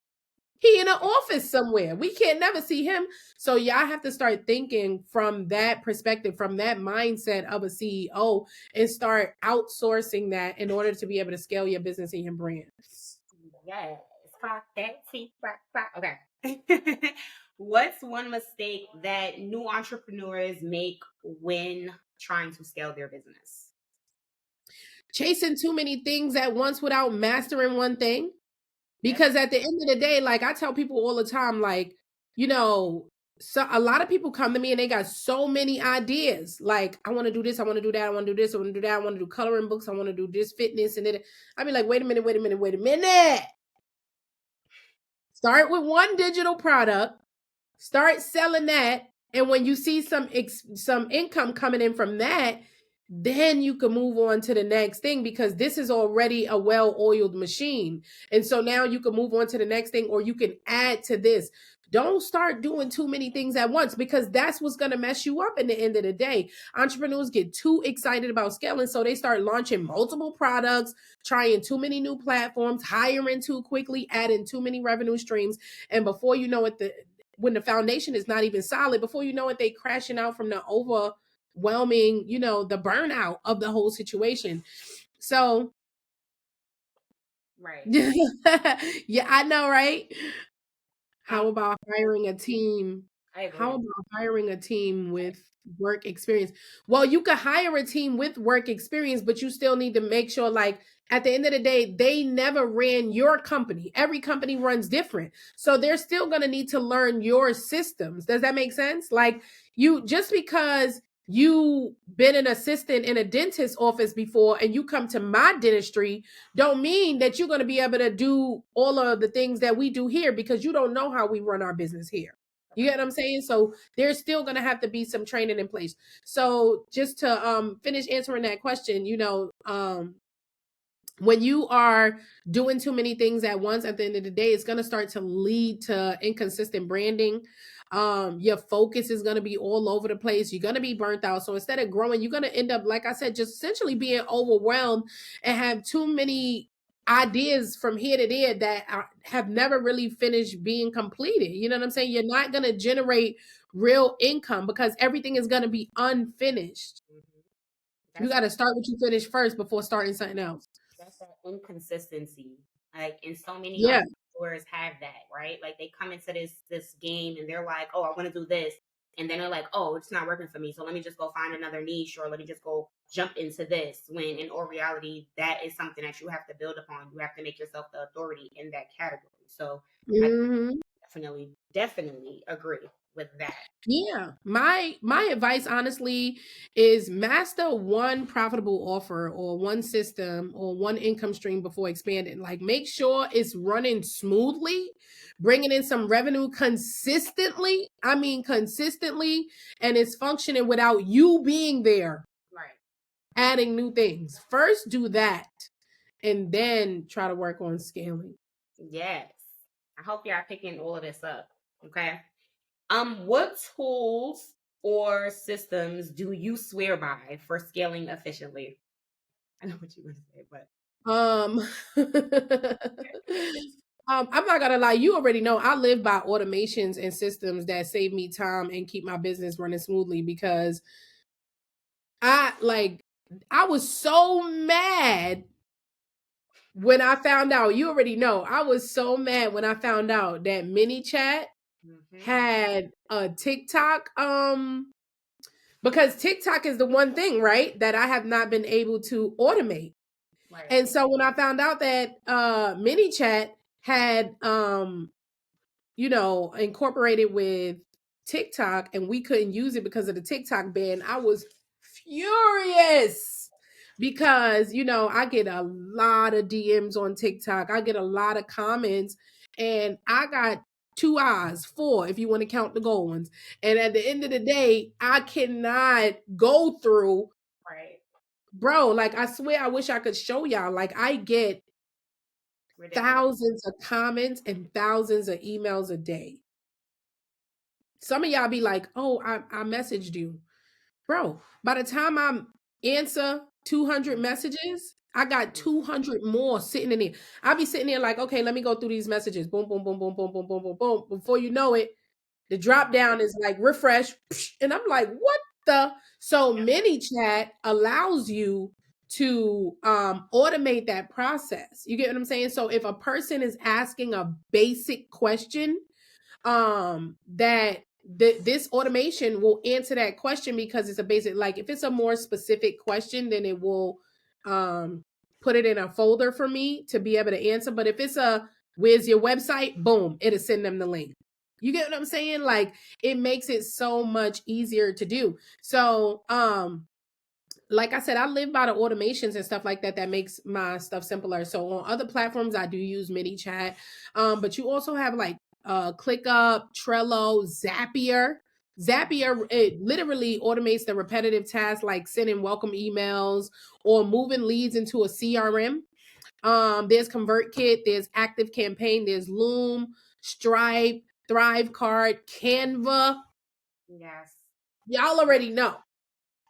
he in an office somewhere. We can't never see him. So y'all have to start thinking from that perspective, from that mindset of a CEO, and start outsourcing that in order to be able to scale your business and your brand. Yes. Clock that. See, clock, clock. Okay. What's one mistake that new entrepreneurs make when trying to scale their business? Chasing too many things at once without mastering one thing. Yep. Because at the end of the day, like I tell people all the time, like, you know, so a lot of people come to me and they got so many ideas. Like, I want to do this, I want to do that, I want to do this, I want to do that, I want to do coloring books, I want to do this fitness, and then I'd be like, wait a minute, wait a minute, wait a minute. Start with one digital product, start selling that, and when you see some income coming in from that, then you can move on to the next thing because this is already a well-oiled machine. And so now you can move on to the next thing or you can add to this. Don't start doing too many things at once because that's what's going to mess you up in the end of the day. Entrepreneurs get too excited about scaling, so they start launching multiple products, trying too many new platforms, hiring too quickly, adding too many revenue streams. And before you know it, when the foundation is not even solid, before you know it, they crashing out from the overwhelming, the burnout of the whole situation. So Right. yeah, I know, right? Um, How about hiring a team? I How agree. about hiring a team with work experience? Well, you could hire a team with work experience, but you still need to make sure, like, at the end of the day, they never ran your company. Every company runs different. So they're still going to need to learn your systems. Does that make sense? Like, you just because you been an assistant in a dentist office before and you come to my dentistry don't mean that you're going to be able to do all of the things that we do here because you don't know how we run our business here. You get what I'm saying? So there's still going to have to be some training in place. So just to finish answering that question, when you are doing too many things at once, at the end of the day, it's going to start to lead to inconsistent branding. Your focus is going to be all over the place. You're going to be burnt out. So instead of growing, you're going to end up, like I said, just essentially being overwhelmed and have too many ideas from here to there that have never really finished being completed. You know what I'm saying? You're not going to generate real income because everything is going to be unfinished. Mhm. You That's got to start what you finish first before starting something else. that's that inconsistency. Like, and so many Yeah. entrepreneurs have that, right? Like they come into this game and they're like, oh, I want to do this. And then they're like, oh, it's not working for me. So let me just go find another niche or let me just go jump into this. When in all reality, that is something that you have to build upon. You have to make yourself the authority in that category. So I Mhm. definitely agree with that. Yeah. My advice honestly is master one profitable offer or one system or one income stream before expanding. Like make sure it's running smoothly, bringing in some revenue consistently. I mean consistently, and it's functioning without you being there Right. adding new things. First do that and then try to work on scaling. Yes. I hope y'all picking all of this up. Okay. What tools or systems do you swear by for scaling efficiently? I know what you want to say, but Um, I'm not gonna lie, you already know I live by automations and systems that save me time and keep my business running smoothly because I like I was so mad when I found out. You already know I was so mad when I found out that MiniChat hmm had a TikTok because TikTok is the one thing, right, that I have not been able to automate. Right. And so when I found out that ManyChat had incorporated with TikTok and we couldn't use it because of the TikTok ban, I was furious because, I get a lot of DMs on TikTok. I get a lot of comments, and I got two eyes, four, if you want to count the gold ones. And at the end of the day, I cannot go through, Right. bro. Like, I swear, I wish I could show y'all. Like, I get Ridiculous. thousands of comments and thousands of emails a day. Some of y'all be like, "Oh, I messaged you." Bro, by the time I answer 200 Mhm. messages, I got Mhm. 200 more sitting in there. I'll be sitting there like, "Okay, let me go through these messages." Boom, boom, boom, boom, boom, boom, boom, boom, boom. Before you know it, the drop Mhm. down is like refresh, and I'm like, "What the?" So Yep. ManyChat allows you to automate that process. You get what I'm saying? So if a person is asking a basic question, that this automation will answer that question, because it's a basic, like, if it's a more specific question, then it will um put it in a folder for me to be able to answer. But if it's a, "Where's your website?" boom, it'll send them the link. You get what I'm saying? Like, it makes it so much easier to do. So like I said, I live by the automations and stuff like that that makes my stuff simpler. So on other platforms, I do use ManyChat, but you also have like ClickUp, Trello, Zapier. Mhm. Zapier, it literally automates the repetitive tasks like sending welcome emails or moving leads into a CRM. There's ConvertKit, there's Active Campaign, there's Loom, Stripe, Thrivecart, Canva. Yes. Y'all Yep. already know.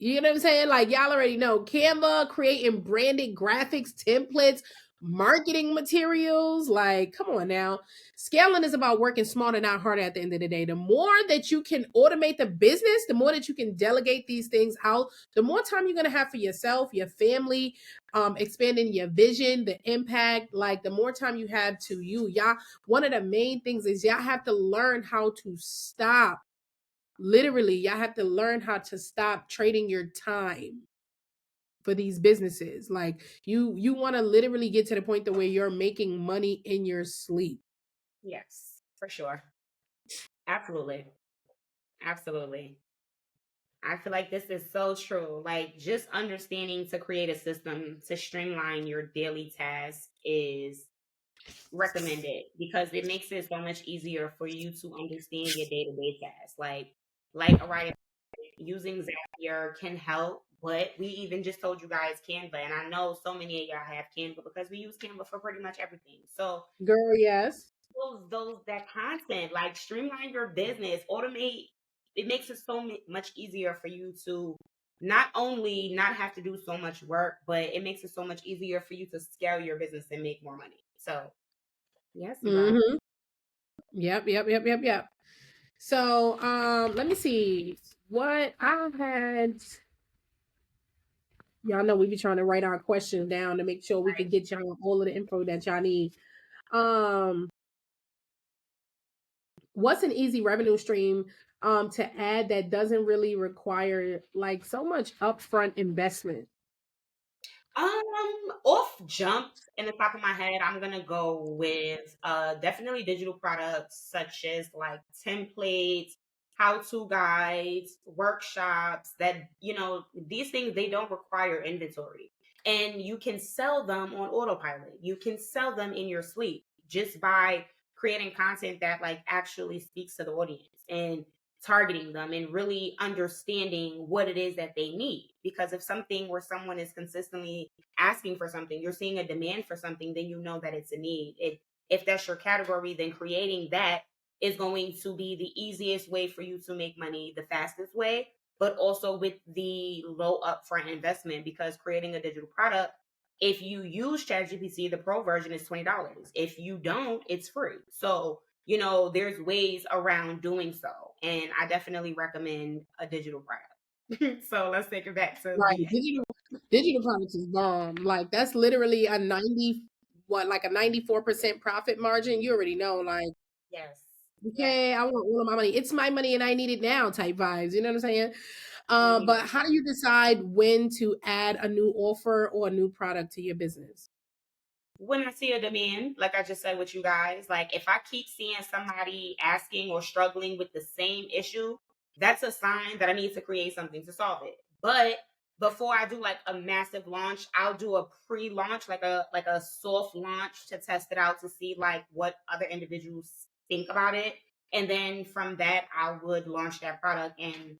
You know what I'm saying? Like, y'all already know Canva, creating branded graphics, templates, marketing materials. Like, come on now. Scaling is about working smarter, not harder at the end of the day. The more that you can automate the business, the more that you can delegate these things out, the more time you're going to have for yourself, your family, expanding your vision, the impact. Like, the more time you have to you. Y'all, one of the main things is y'all have to learn how to stop. Literally, y'all have to learn how to stop trading your time for these businesses. Like, you want to literally get to the point to where you're making money in your sleep. Yes, for sure. Absolutely. Absolutely. I feel like this is so true. Like, just understanding to create a system to streamline your daily task is recommended because it makes it so much easier for you to understand your day-to-day tasks. Like Aariah, using Zapier can help, but we even just told you guys Canva, and I know so many of y'all have Canva because we use Canva for pretty much everything. So Girl, yes. those that content, like, streamline your business, automate. It makes it so much easier for you to not only not have to do so much work, but it makes it so much easier for you to scale your business and make more money. So yes, you guys. Mm-hmm. Yep, yep, yep, yep, yep. So let me see what I had. Y'all know we be trying to write our questions down to make sure we can get y'all all of the info that y'all need. Um, what's an easy revenue stream to add that doesn't really require like so much upfront investment? Off jump in the top of my head, I'm gonna go with definitely digital products such as like templates, how-to guides, workshops that, these things, they don't require inventory. And you can sell them on autopilot. You can sell them in your sleep just by creating content that like actually speaks to the audience and targeting them and really understanding what it is that they need. Because if something where someone is consistently asking for something, you're seeing a demand for something, then you know that it's a need. If that's your category, then creating that is going to be the easiest way for you to make money, the fastest way, but also with the low upfront investment. Because creating a digital product, if you use ChatGPT, the pro version is $20. If you don't, it's free. So there's ways around doing so. And I definitely recommend a digital product. So let's take it back to Right. VA. Digital products is bomb. Like, that's literally a 90, what, like a 94% profit margin. You already know, like, Yes. Yes. okay, I want all of my money. It's my money and I need it now type vibes. You know what I'm saying? But how do you decide when to add a new offer or a new product to your business? When I see a demand, like I just said with you guys, like if I keep seeing somebody asking or struggling with the same issue, that's a sign that I need to create something to solve it. But before I do like a massive launch, I'll do a pre-launch, like a soft launch to test it out to see like what other individuals think about it. And then from that, I would launch that product and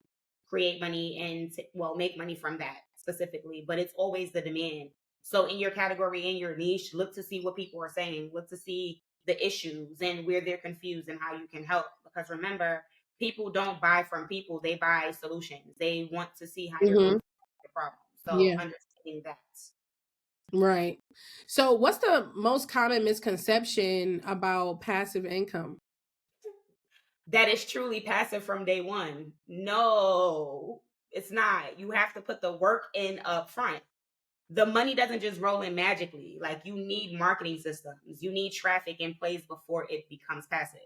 create money and well, make money from that specifically. But it's always the demand. So in your category, in your niche, look to see what people are saying. Look to see the issues and where they're confused and how you can help. Because remember, people don't buy from people; they buy solutions. They want to see how you're going Hmm. to solve the problem. So Yeah, understanding that. right. So, what's the most common misconception about passive income? That is truly passive from day one. No, it's not. You have to put the work in up front. The money doesn't just roll in magically. Like you need marketing systems, you need traffic in place before it becomes passive.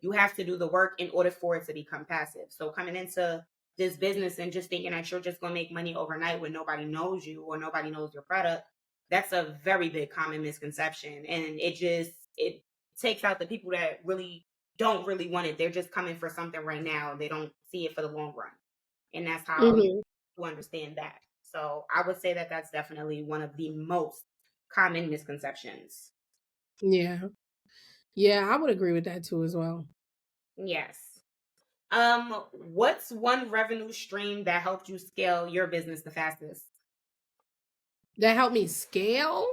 You have to do the work in order for it to become passive. So coming into this business and just thinking that you're just going to make money overnight when nobody knows you or nobody knows your product, that's a very big common misconception. And it takes out the people that really don't really want it. They're just coming for something right now. They don't see it for the long run. And that's how you Hmm. understand that. So I would say that that's definitely one of the most common misconceptions. Yeah, yeah, I would agree with that too as well. Yes. What's one revenue stream that helped you scale your business the fastest? That helped me scale.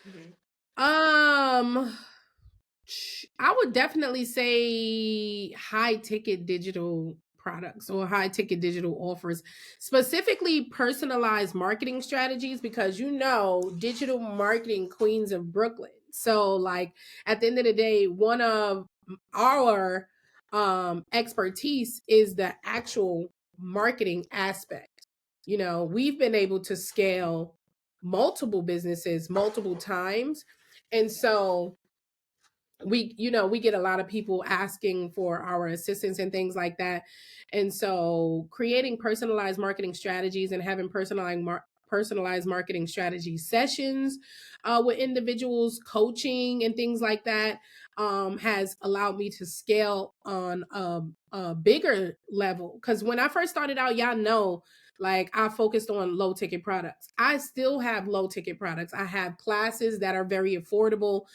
Hmm. Um, I would definitely say high ticket digital products or high ticket digital offers, specifically personalized marketing strategies, because digital marketing queens of Brooklyn. So, like at the end of the day, one of our expertise is the actual marketing aspect. We've been able to scale multiple businesses multiple times. And so we get a lot of people asking for our assistance and things like that. And so creating personalized marketing strategies and having personalized marketing strategy sessions with individuals, coaching and things like that, has allowed me to scale on a bigger level. Because when I first started out, y'all know, like, I focused on low ticket products. I still have low ticket products. I have classes that are very affordable.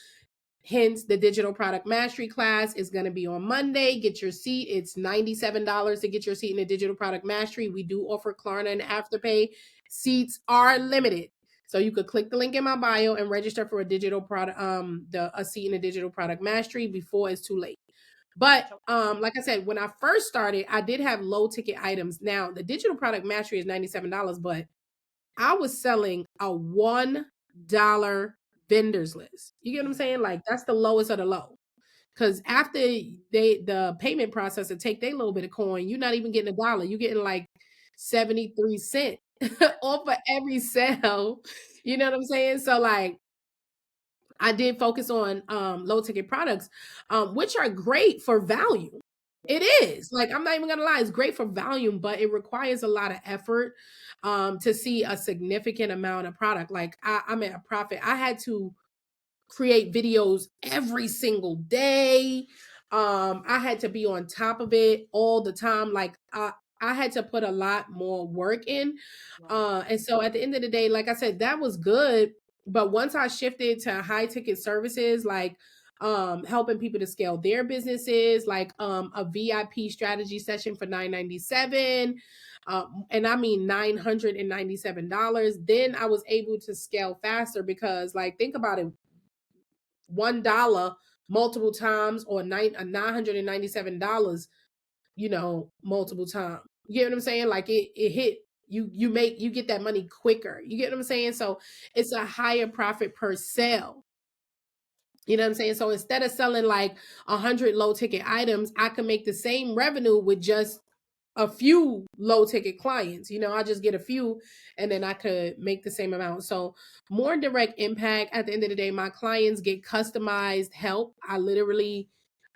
Hence, the digital product mastery class is going to be on Monday. Get your seat. It's $97 to get your seat in the digital product mastery. We do offer Klarna and Afterpay. Seats are limited. So you could click the link in my bio and register for a digital product, a seat in the digital product mastery before it's too late. But like I said, when I first started, I did have low ticket items. Now the digital product mastery is $97, but I was selling a $1 vendors list. You get what I'm saying? Like that's the lowest of the low. Cause after the payment processor take their little bit of coin, you're not even getting $1. You're getting like 73 cents off of every sale. You know what I'm saying? So like I did focus on low ticket products, which are great for value. It is, like, I'm not even gonna lie, it's great for volume, but it requires a lot of effort to see a significant amount of product. Like I'm at a profit. I had to create videos every single day. I had to be on top of it all the time. Like I had to put a lot more work in. Right. And so at the end of the day, like I said, that was good. But once I shifted to high ticket services, like helping people to scale their businesses, like a VIP strategy session for $997, and I mean $997, then I was able to scale faster. Because, like, think about it, $1 multiple times, or $997, multiple times. You get what I'm saying? Like it hit you get that money quicker. You get what I'm saying? So it's a higher profit per sale. You know what I'm saying? So instead of selling like 100 low ticket items, I can make the same revenue with just a few low ticket clients. I just get a few and then I could make the same amount. So more direct impact. At the end of the day, my clients get customized help. I literally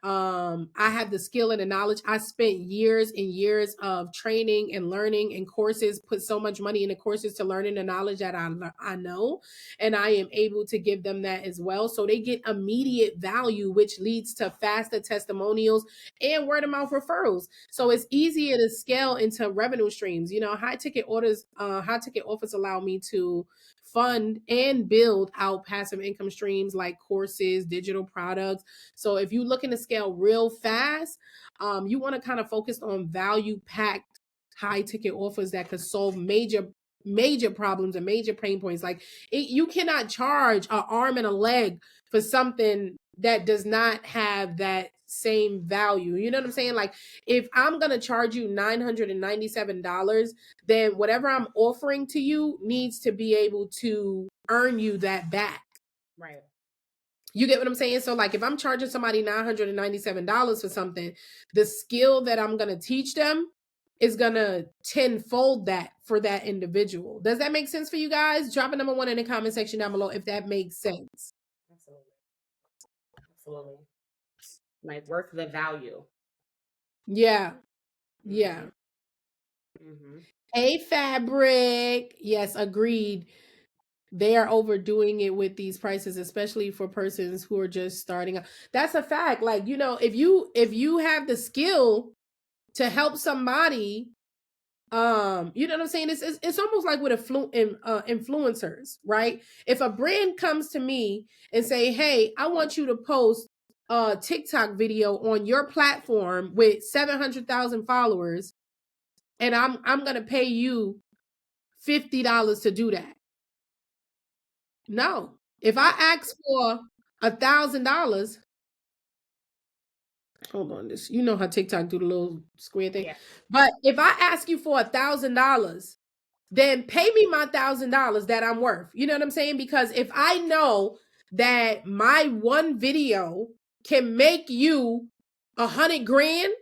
I have the skill and the knowledge. I spent years and years of training and learning and courses, put so much money into courses to learning the knowledge that I know, and I am able to give them that as well. So they get immediate value, which leads to faster testimonials and word of mouth referrals. So it's easier to scale into revenue streams. You know, high ticket offers allow me to fund and build out passive income streams like courses, digital products. So if you're looking to scale real fast, you want to kind of focus on value packed high ticket offers that could solve major problems and major pain points. Like you cannot charge an arm and a leg for something that does not have that same value. You know what I'm saying? Like if I'm going to charge you $997, then whatever I'm offering to you needs to be able to earn you that back. Right. You get what I'm saying? So like if I'm charging somebody $997 for something, the skill that I'm going to teach them is going to tenfold that for that individual. Does that make sense for you guys? Drop a number 1 in the comment section down below if that makes sense. Absolutely. Absolutely. Like worth the value. Yeah. Yeah. Mm-hmm. Hey, Fabric. Yes, agreed. They are overdoing it with these prices, especially for persons who are just starting out. That's a fact. Like, you know, if you have the skill to help somebody, you know what I'm saying? It's almost like with influencers, right? If a brand comes to me and say, "Hey, I want you to post a TikTok video on your platform with 700,000 followers, and I'm gonna pay you $50 to do that." No. If I ask for $1,000, hold on, this you know how TikTok do the little square thing. Yeah. But if I ask you for $1,000, then pay me my $1,000 that I'm worth. You know what I'm saying? Because if I know that my one video can make you 100 grand,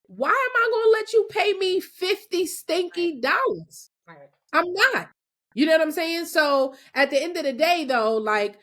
why am I gonna let you pay me 50 stinky dollars? Right. I'm not. You know what I'm saying? So at the end of the day, though, like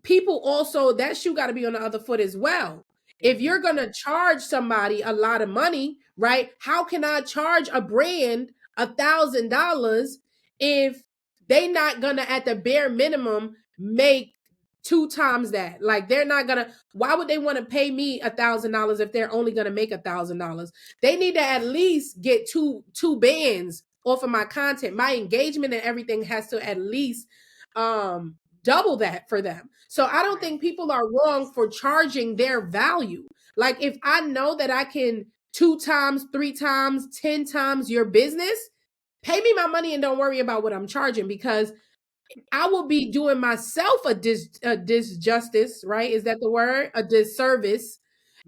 people also, that shoe got to be on the other foot as well. If you're going to charge somebody a lot of money, right? How can I charge a brand $1,000 if they not going to, at the bare minimum, make 2 times that? Like they're not going to, why would they want to pay me $1,000 if they're only going to make $1,000? They need to at least get two bands off of my content. My engagement and everything has to at least double that for them. So I don't think people are wrong for charging their value. Like if I know that I can 2 times, 3 times, 10 times your business, pay me my money and don't worry about what I'm charging, because I will be doing myself a disjustice, right? Is that the word? A disservice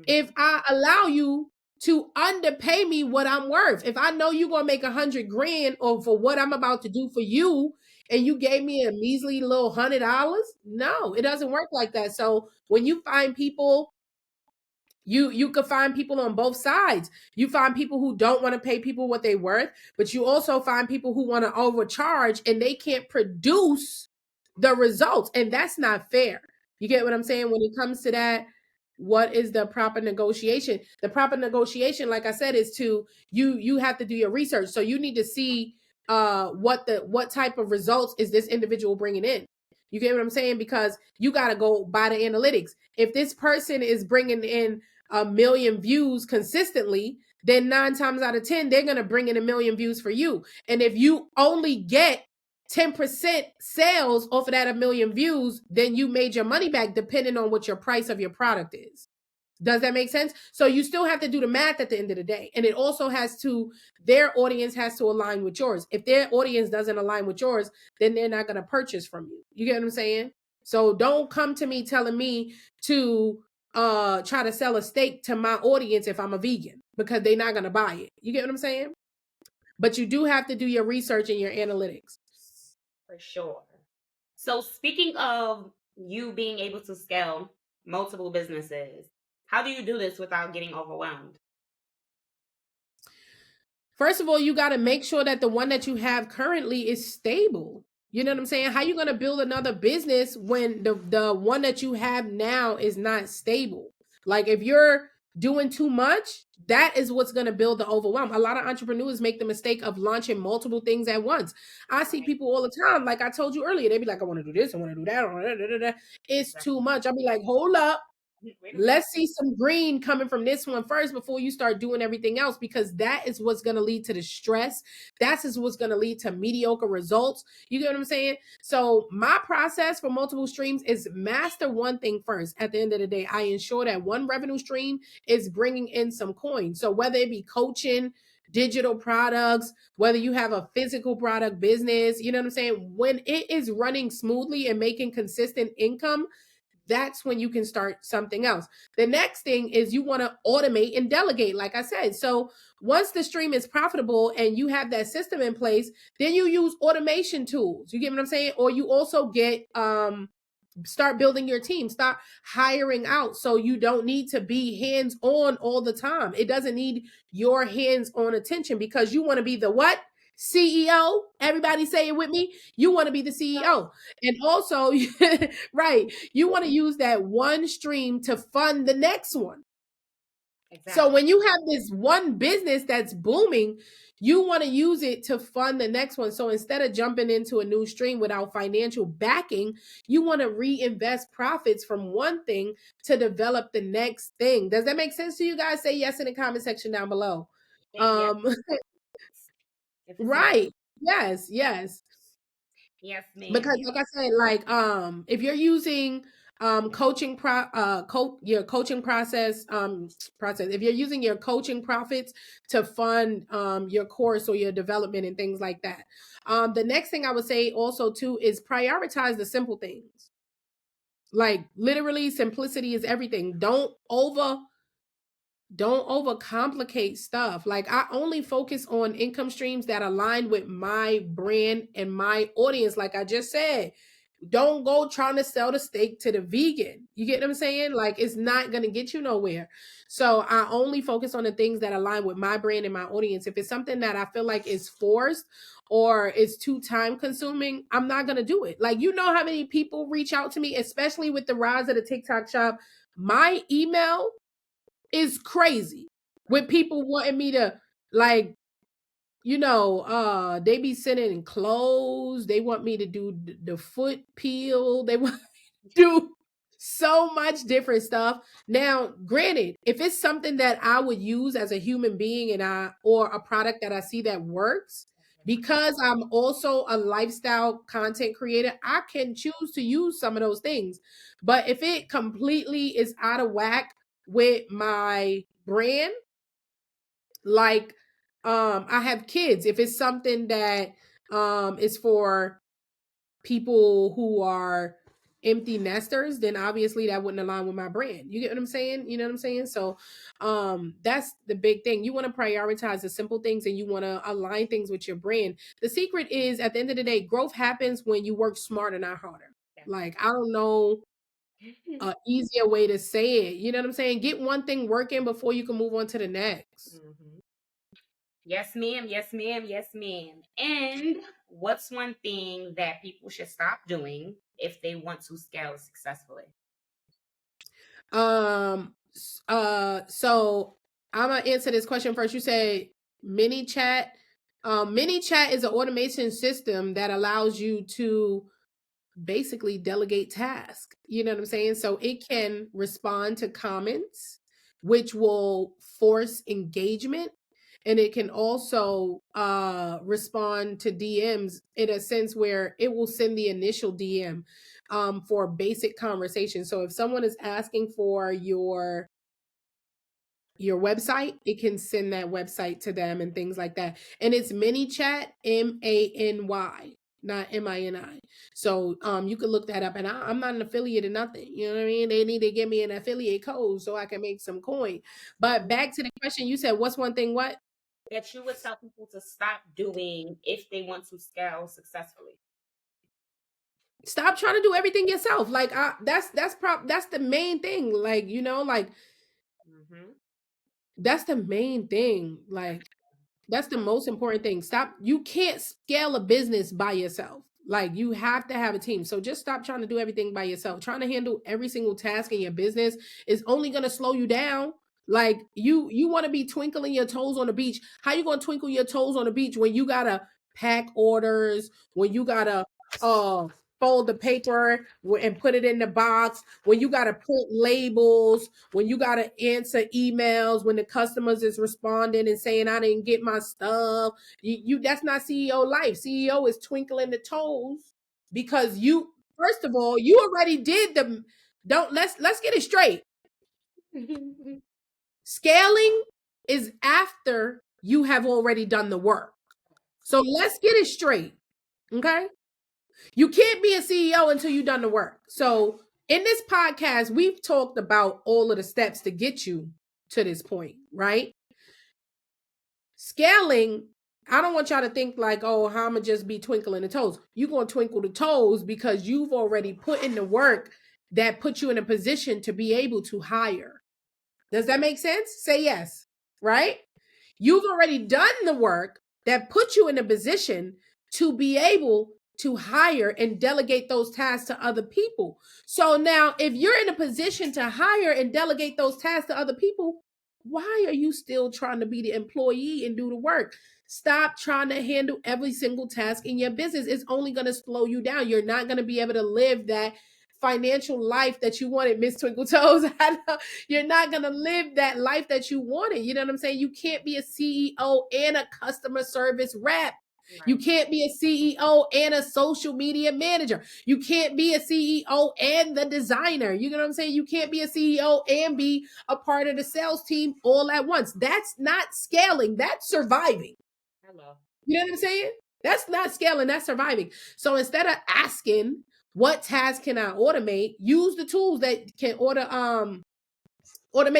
if I allow you to underpay me what I'm worth. If I know you're gonna make 100 grand or for what I'm about to do for you, and you gave me a measly little $100, no, it doesn't work like that. So when you find people, you could find people on both sides. You find people who don't want to pay people what they're worth, but you also find people who want to overcharge and they can't produce the results, and that's not fair. You get what I'm saying? When it comes to that, what is the proper negotiation? The proper negotiation, like I said, is to you have to do your research. So you need to see what type of results is this individual bringing in. You get what I'm saying? Because you got to go by the analytics. If this person is bringing in 1,000,000 views consistently, then 9 times out of 10, they're going to bring in 1,000,000 views for you. And if you only get 10% sales off of that 1,000,000 views, then you made your money back depending on what your price of your product is. Does that make sense? So you still have to do the math at the end of the day. And it also has to, their audience has to align with yours. If their audience doesn't align with yours, then they're not going to purchase from you. You get what I'm saying? So don't come to me telling me to try to sell a steak to my audience if I'm a vegan, because they're not going to buy it. You get what I'm saying? But you do have to do your research and your analytics. For sure. So speaking of you being able to scale multiple businesses, how do you do this without getting overwhelmed? First of all, you got to make sure that the one that you have currently is stable. You know what I'm saying? How you going to build another business when the one that you have now is not stable? Like if you're doing too much, that is what's going to build the overwhelm. A lot of entrepreneurs make the mistake of launching multiple things at once. I see Right. people all the time, like I told you earlier, they be like, I want to do this, I want to do that, it's too Exactly. much. I'll be like, hold up. Wait a minute. Let's see some green coming from this one first before you start doing everything else, because that is what's going to lead to the stress. That is what's going to lead to mediocre results. You get what I'm saying? So my process for multiple streams is master one thing first. At the end of the day, I ensure that one revenue stream is bringing in some coins. So whether it be coaching, digital products, whether you have a physical product business, you know what I'm saying? When it is running smoothly and making consistent income, that's when you can start something else. The next thing is you want to automate and delegate, like I said. So once the stream is profitable and you have that system in place, then you use automation tools. You get what I'm saying? Or you also get start building your team, start hiring out, so you don't need to be hands on all the time. It doesn't need your hands on attention, because you want to be the what? CEO. Everybody say it with me. You want to be the CEO. And also, right, you want to use that one stream to fund the next one. So Exactly. when you have this one business that's booming, you want to use it to fund the next one. So instead of jumping into a new stream without financial backing, you want to reinvest profits from one thing to develop the next thing. Does that make sense to you guys? Say yes in the comment section down below. Yes. Um, If it's making right. Yes, yes. yes, ma'am. Because Yes. like I said, like if you're using your coaching process, if you're using your coaching profits to fund your course or your development and things like that. The next thing I would say also too is prioritize the simple things. Like literally simplicity is everything. Don't overcomplicate stuff. Like I only focus on income streams that align with my brand and my audience. Like I just said, don't go trying to sell the steak to the vegan. You get what I'm saying? Like it's not going to get you nowhere. So I only focus on the things that align with my brand and my audience. If it's something that I feel like is forced or it's too time consuming, I'm not going to do it. Like, you know how many people reach out to me, especially with the rise of the TikTok shop. My email is crazy with people wanting me to, like, they be sending clothes. They want me to do the foot peel. They want to do so much different stuff. Now, granted, if it's something that I would use as a human being or a product that I see that works, That's different. because I'm also a lifestyle content creator, I can choose to use some of those things. But if it completely is out of whack with my brand, like I have kids, if it's something that is for people who are empty nesters, then obviously that wouldn't align with my brand. You get what I'm saying? You know what I'm saying? So that's the big thing. You want to prioritize the simple things and you want to align things with your brand. The secret is, at the end of the day, growth happens when you work smarter, not harder. Like, I don't know a easier way to say it. You know what I'm saying? Get one thing working before you can move on to the next. Hmm. Yes, ma'am. Yes, ma'am. Yes, ma'am. And what's one thing that people should stop doing if they want to scale successfully? So I'm gonna answer this question first. You said mini chat. Mini chat is an automation system that allows you to basically delegate tasks. You know what I'm saying? So it can respond to comments, which will force engagement. And it can also respond to DMs in a sense where it will send the initial DM for basic conversation. So if someone is asking for your website, it can send that website to them and things like that. And it's mini chat, MANY, not MINI. So you can look that up. And I'm not an affiliate or nothing. You know what I mean? They need to give me an affiliate code so I can make some coin. But Mhm. back to the question, you said, what's one thing what? That you would tell people to stop doing if they want to scale successfully. Stop trying to do everything yourself. Like that's the main thing. Like, like Hmm. that's the main thing. Like, that's the most important thing. Stop. You can't scale a business by yourself. Like you have to have a team. So just stop trying to do everything by yourself. Trying to handle every single task in your business is only going to slow you down. Like you want to be twinkling your toes on the beach. How you going to twinkle your toes on the beach when you got to pack orders, when you got to uh fold the paper and put it in the box, when you got to print labels, when you got to answer emails, when the customers is responding and saying I didn't get my stuff. You that's not CEO life. CEO is twinkling the toes because you first of all, you already did the don't let's get it straight. Scaling is after you have already done the work. So let's get it straight. Okay? You can't be a CEO until you've done the work. So in this podcast, we've talked about all of the steps to get you to this point, right? Scaling, I don't want y'all to think like, oh, how I'm gonna just be twinkling the toes. You're gonna twinkle the toes because you've already put in the work that puts you in a position to be able to hire. Does that make sense? Say yes, right? You've already done the work that puts you in a position to be able to hire and delegate those tasks to other people. So now, if you're in a position to hire and delegate those tasks to other people, why are you still trying to be the employee and do the work? Stop trying to handle every single task in your business. It's only going to slow you down. You're not going to be able to live that financial life that you wanted, Miss Twinkle Toes. I know you're not going to live that life that you wanted. You know what I'm saying? You can't be a CEO and a customer service rep. You Right. can't be a CEO and a social media manager. You can't be a CEO and the designer. You know what I'm saying? You can't be a CEO and be a part of the sales team all at once. That's not scaling. That's surviving. Hello. You know what I'm saying? That's not scaling, that's surviving. So instead of asking what task can I automate, use the tools that can automate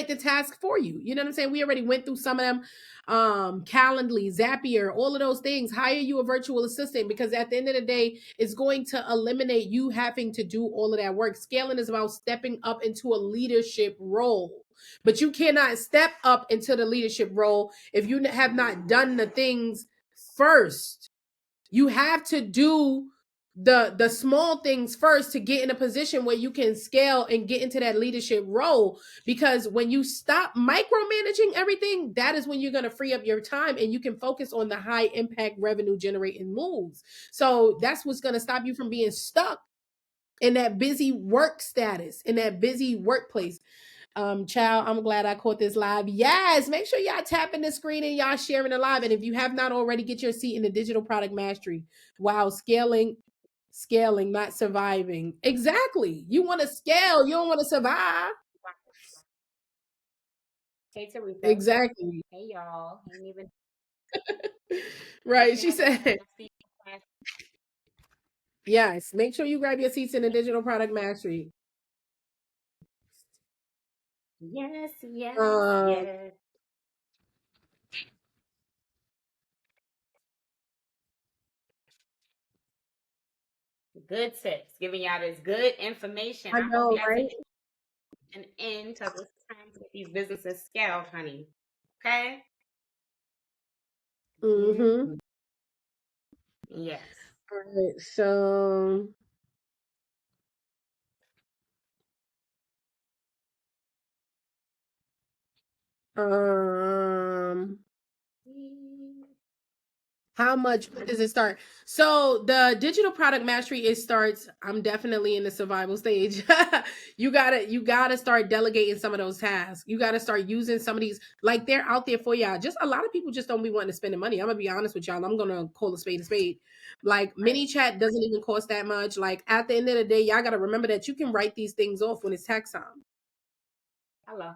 the task for you. You know what I'm saying? We already went through some of them. Calendly, Zapier, all of those things. Hire you a virtual assistant because at the end of the day, it's going to eliminate you having to do all of that work. Scaling is about stepping up into a leadership role. But you cannot step up into the leadership role if you have not done the things first. You have to do the small things first to get in a position where you can scale and get into that leadership role, because when you stop micromanaging everything, that is when you're going to free up your time and you can focus on the high impact revenue generating moves. So that's what's going to stop you from being stuck in that busy work status, in that busy workplace. Child, I'm glad I caught this live. Yes, make sure y'all tapping the screen and y'all sharing the live. And if you have not already, get your seat in the digital product mastery. Wow, scaling, not surviving. Exactly. You want to scale, you don't want to survive. Hey Teresa. Exactly. Hey y'all. Ain't even Right. She share that said, class. yes, make sure you grab your seats in the digital product mastery. Yes, yes, Um, yes. Good tips. Giving y'all this good information. I I hope know, y'all right? take an end because it's time to get these businesses scaled, honey. Okay? Mm-hmm. Mhm. Yes. All right. So um how much does it start? So the digital product mastery, it starts, I'm definitely in the survival stage. You gotta start delegating some of those tasks. You gotta start using some of these, like they're out there for y'all. Just a lot of people just don't be wanting to spend the money. I'm gonna be honest with y'all. I'm gonna call a spade a spade. Like Right. mini chat doesn't even cost that much. Like at the end of the day, y'all gotta remember that you can write these things off when it's tax time. Hello.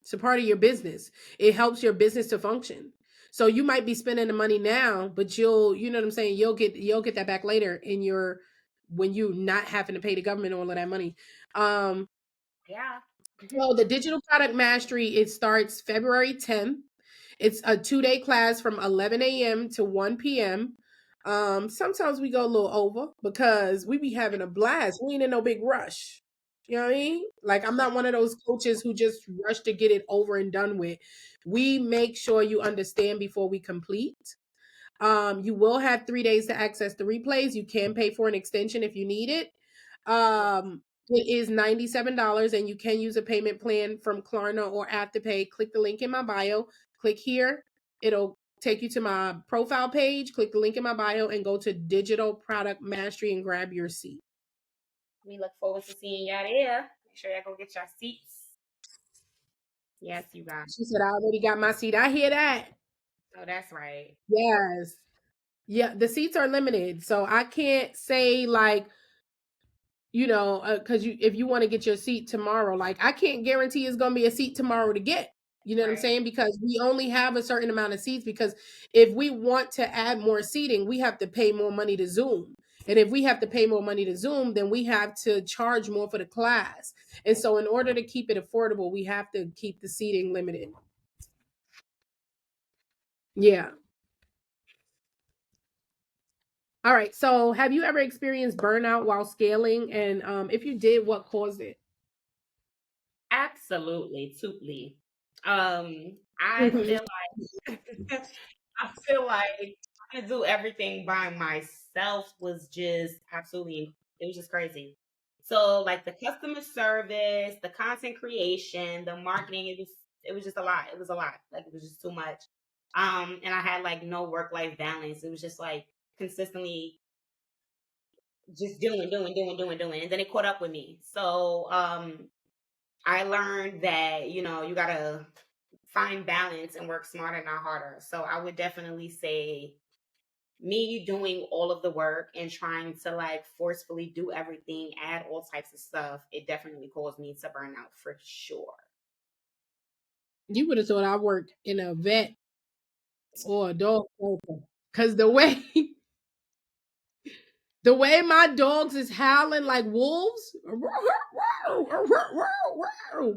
It's a part of your business. It helps your business to function. So you might be spending the money now, but you know what I'm saying? You'll get that back later in your when you not having to pay the government all of that money. Um, Yeah. so the digital product mastery, it starts February 10th. It's a 2-day class from 11 a.m. to 1 p.m. Sometimes we go a little over because we be having a blast. We ain't in no big rush. You know what I mean? Like I'm not one of those coaches who just rush to get it over and done with. We make sure you understand before we complete. You will have 3 days to access the replays. You can pay for an extension if you need it. It is $97 and you can use a payment plan from Klarna or Afterpay. Click the link in my bio. Click here. It'll take you to my profile page. Click the link in my bio and go to Digital Product Mastery and grab your seat. We look forward to seeing y'all there. Make sure y'all go get your seats. Yes, you guys. She said, I already got my seat. I hear that. Oh, that's right. Yes. Yeah, the seats are limited. So I can't say like, because if you want to get your seat tomorrow, like I can't guarantee it's going to be a seat tomorrow to get. You know what I'm Right. saying? Because we only have a certain amount of seats. Because if we want to add more seating, we have to pay more money to Zoom. And if we have to pay more money to Zoom, then we have to charge more for the class. And so, in order to keep it affordable, we have to keep the seating limited. Yeah. All right. So, have you ever experienced burnout while scaling? And if you did, what caused it? Absolutely, totally. I feel like I feel like trying to do everything by myself was just absolutely, it was just crazy. So like the customer service, the content creation, the marketing, it was just a lot. It was a lot. Like it was just too much. And I had like no work-life balance. It was just like consistently just doing, and then it caught up with me. So I learned that, you gotta find balance and work smarter, not harder. So I would definitely say me doing all of the work and trying to like forcefully do everything, add all types of stuff, it definitely caused me to burn out for sure. You would have thought I worked in a vet or a dog shelter. Cause the way my dogs is howling like wolves,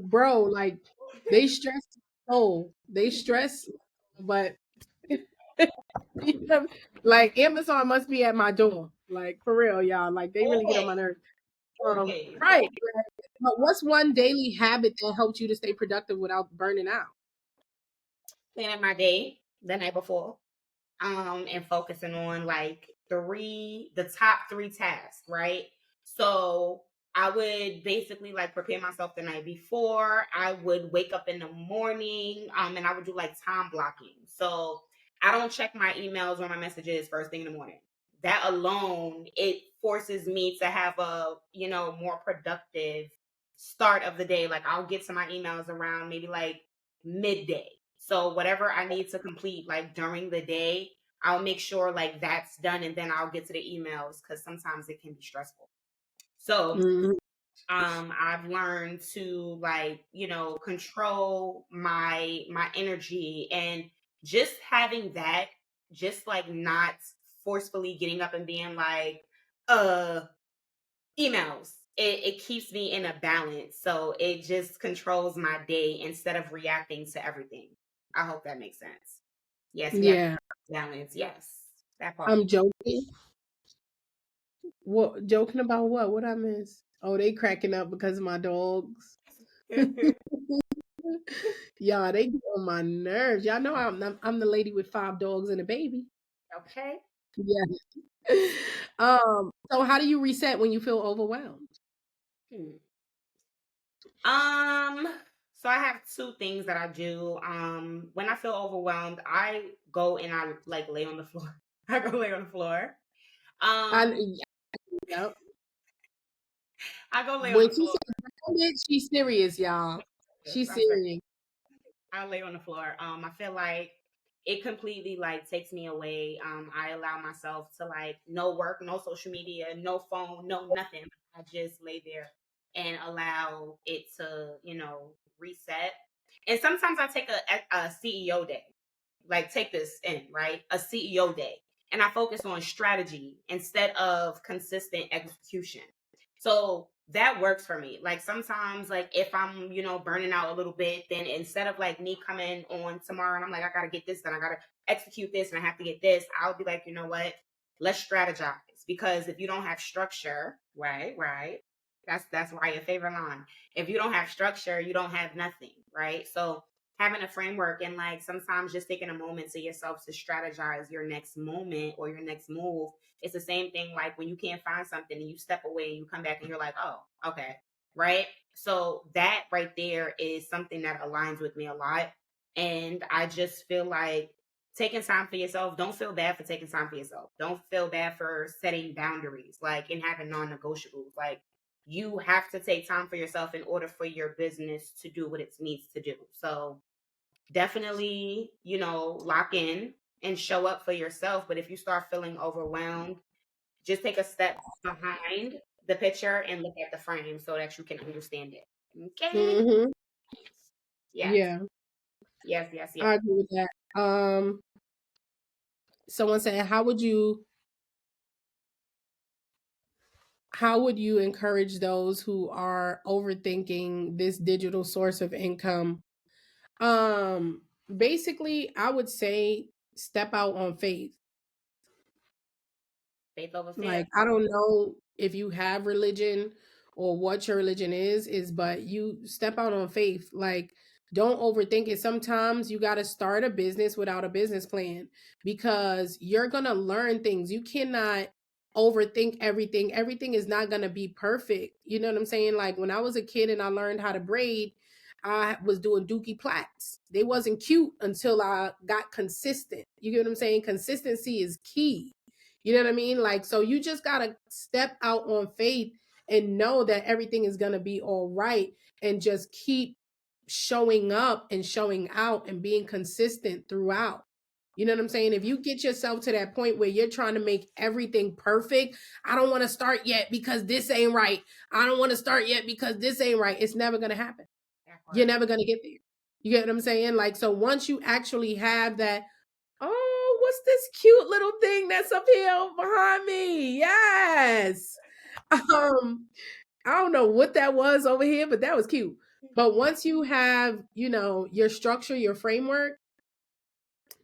bro, like they stress they stress, but like Amazon must be at my door, like for real, y'all. Like they really get on my Okay, nerves. okay. Right. But what's one daily habit that helped you to stay productive without burning out? Planning my day the night before, and focusing on like the top three tasks, right? So I would basically like prepare myself the night before. I would wake up in the morning, and I would do like time blocking. So I don't check my emails or my messages first thing in the morning. That alone, it forces me to have a, more productive start of the day. Like I'll get to my emails around maybe like midday. So whatever I need to complete like during the day, I'll make sure like that's done, and then I'll get to the emails because sometimes it can be stressful. So Mhm. I've learned to like, control my energy, and just having that, just like not forcefully getting up and being like, emails. It keeps me in a balance. So it just controls my day instead of reacting to everything. I hope that makes sense. Yes, we have Yeah, balance. Yes, that part. I'm joking. What joking about what? What I miss? Oh, they cracking up because of my dogs. Y'all, they get on my nerves. Y'all know I'm the lady with 5 dogs and a baby. Okay. Yeah. So how do you reset when you feel overwhelmed? Hmm. Um, so I have two things that I do. When I feel overwhelmed, I go and I like lay on the floor. I go lay on the floor. I Um, yeah. I go lay on When the she floor. said grounded, she's serious, y'all. Yes, She's I'm sorry. serious. I lay on the floor. I feel like it completely like takes me away. I allow myself to like no work, no social media, no phone, no nothing. I just lay there and allow it to, reset. And sometimes I take a CEO day. Like take this in, right? A CEO day. And I focus on strategy instead of consistent execution. So that works for me. Like sometimes, like if I'm, burning out a little bit, then instead of like me coming on tomorrow and I'm like, I gotta get this done, I gotta execute this and I have to get this, I'll be like, you know what? Let's strategize. Because if you don't have structure, right. That's why your favorite line. If you don't have structure, you don't have nothing, right? So having a framework and like sometimes just taking a moment to yourself to strategize your next moment or your next move. It's the same thing like when you can't find something and you step away and you come back and you're like, oh, okay. Right. So that right there is something that aligns with me a lot. And I just feel like taking time for yourself, don't feel bad for taking time for yourself. Don't feel bad for setting boundaries, like, and having non-negotiables. Like, you have to take time for yourself in order for your business to do what it needs to do. So definitely, lock in and show up for yourself. But if you start feeling overwhelmed, just take a step behind the picture and look at the frame so that you can understand it. Okay. Mm-hmm. Yes. Yeah, Yes. Yes. Yes. I agree with that. Someone said, how would you encourage those who are overthinking this digital source of income? Basically, I would say step out on faith. Faith over fear. Like, I don't know if you have religion or what your religion is, but you step out on faith. Like, don't overthink it. Sometimes you got to start a business without a business plan because you're going to learn things. You cannot overthink everything. Everything is not going to be perfect. You know what I'm saying? Like, when I was a kid and I learned how to braid, I was doing dookie plaits. They wasn't cute until I got consistent. You get what I'm saying? Consistency is key. You know what I mean? Like, so you just got to step out on faith and know that everything is going to be all right, and just keep showing up and showing out and being consistent throughout. You know what I'm saying? If you get yourself to that point where you're trying to make everything perfect, I don't want to start yet because this ain't right. I don't want to start yet because this ain't right. It's never going to happen. You're never going to get there. You get what I'm saying? Like, so once you actually have that, oh, what's this cute little thing that's up here behind me? Yes. I don't know what that was over here, but that was cute. But once you have, your structure, your framework,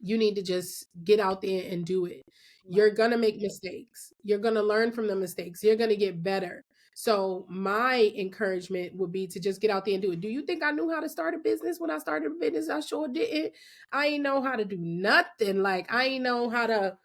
you need to just get out there and do it. You're going to make mistakes. You're going to learn from the mistakes. You're going to get better. So my encouragement would be to just get out there and do it. Do you think I knew how to start a business when I started a business? I sure didn't. I ain't know how to do nothing. Like, I ain't know how to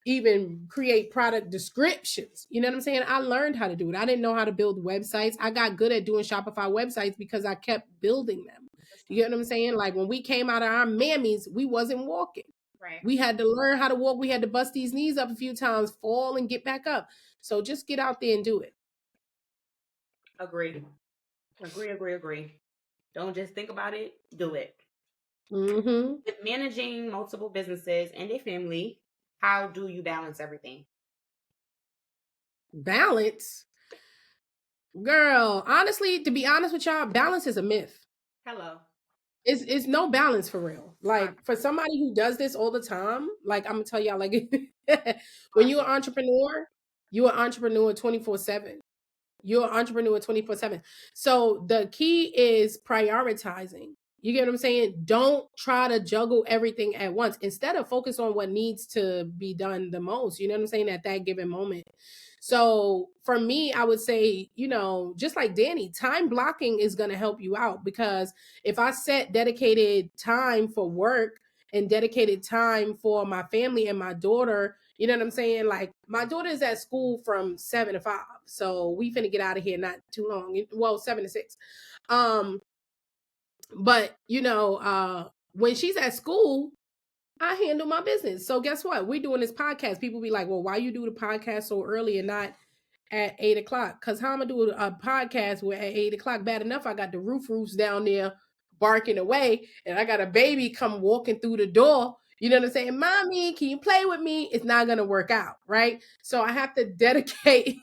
even create product descriptions. You know what I'm saying? I learned how to do it. I didn't know how to build websites. I got good at doing Shopify websites because I kept building them. You get what I'm saying? Like, when we came out of our mammies, we wasn't walking. Right. We had to learn how to walk. We had to bust these knees up a few times, fall and get back up. So just get out there and do it. Agree. Don't just think about it, do it. Mm-hmm. With managing multiple businesses and a family, how do you balance everything? Balance? Girl, honestly, to be honest with y'all, balance is a myth. Hello. It's no balance for real. Like, for somebody who does this all the time, like, I'm gonna tell y'all, like, when you're an entrepreneur, you're an entrepreneur 24/7. You're an entrepreneur 24/7. So the key is prioritizing. You get what I'm saying? Don't try to juggle everything at once. Instead of focus on what needs to be done the most. You know what I'm saying? At that given moment. So for me, I would say, just like Dannii, time blocking is going to help you out, because if I set dedicated time for work and dedicated time for my family and my daughter, you know what I'm saying? Like, my daughter is at school from 7 to 5. So we finna get out of here not too long. Well, 7 to 6. But when she's at school, I handle my business. So guess what? We're doing this podcast. People be like, well, why you do the podcast so early and not at 8 o'clock? Because how am I do a podcast where at 8 o'clock? Bad enough, I got the roofs down there barking away, and I got a baby come walking through the door. You know what I'm saying? Mommy, can you play with me? It's not going to work out, right? So I have to dedicate.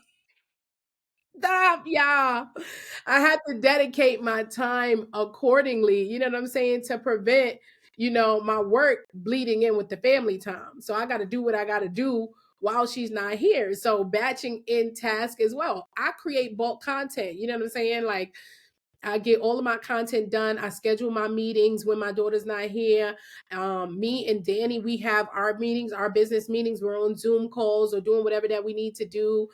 Stop, y'all. I have to dedicate my time accordingly, you know what I'm saying, to prevent, my work bleeding in with the family time. So I got to do what I got to do while she's not here. So batching in task as well. I create bulk content, you know what I'm saying? Like, I get all of my content done. I schedule my meetings when my daughter's not here. Me and Dannii, we have our meetings, our business meetings. We're on Zoom calls or doing whatever that we need to do.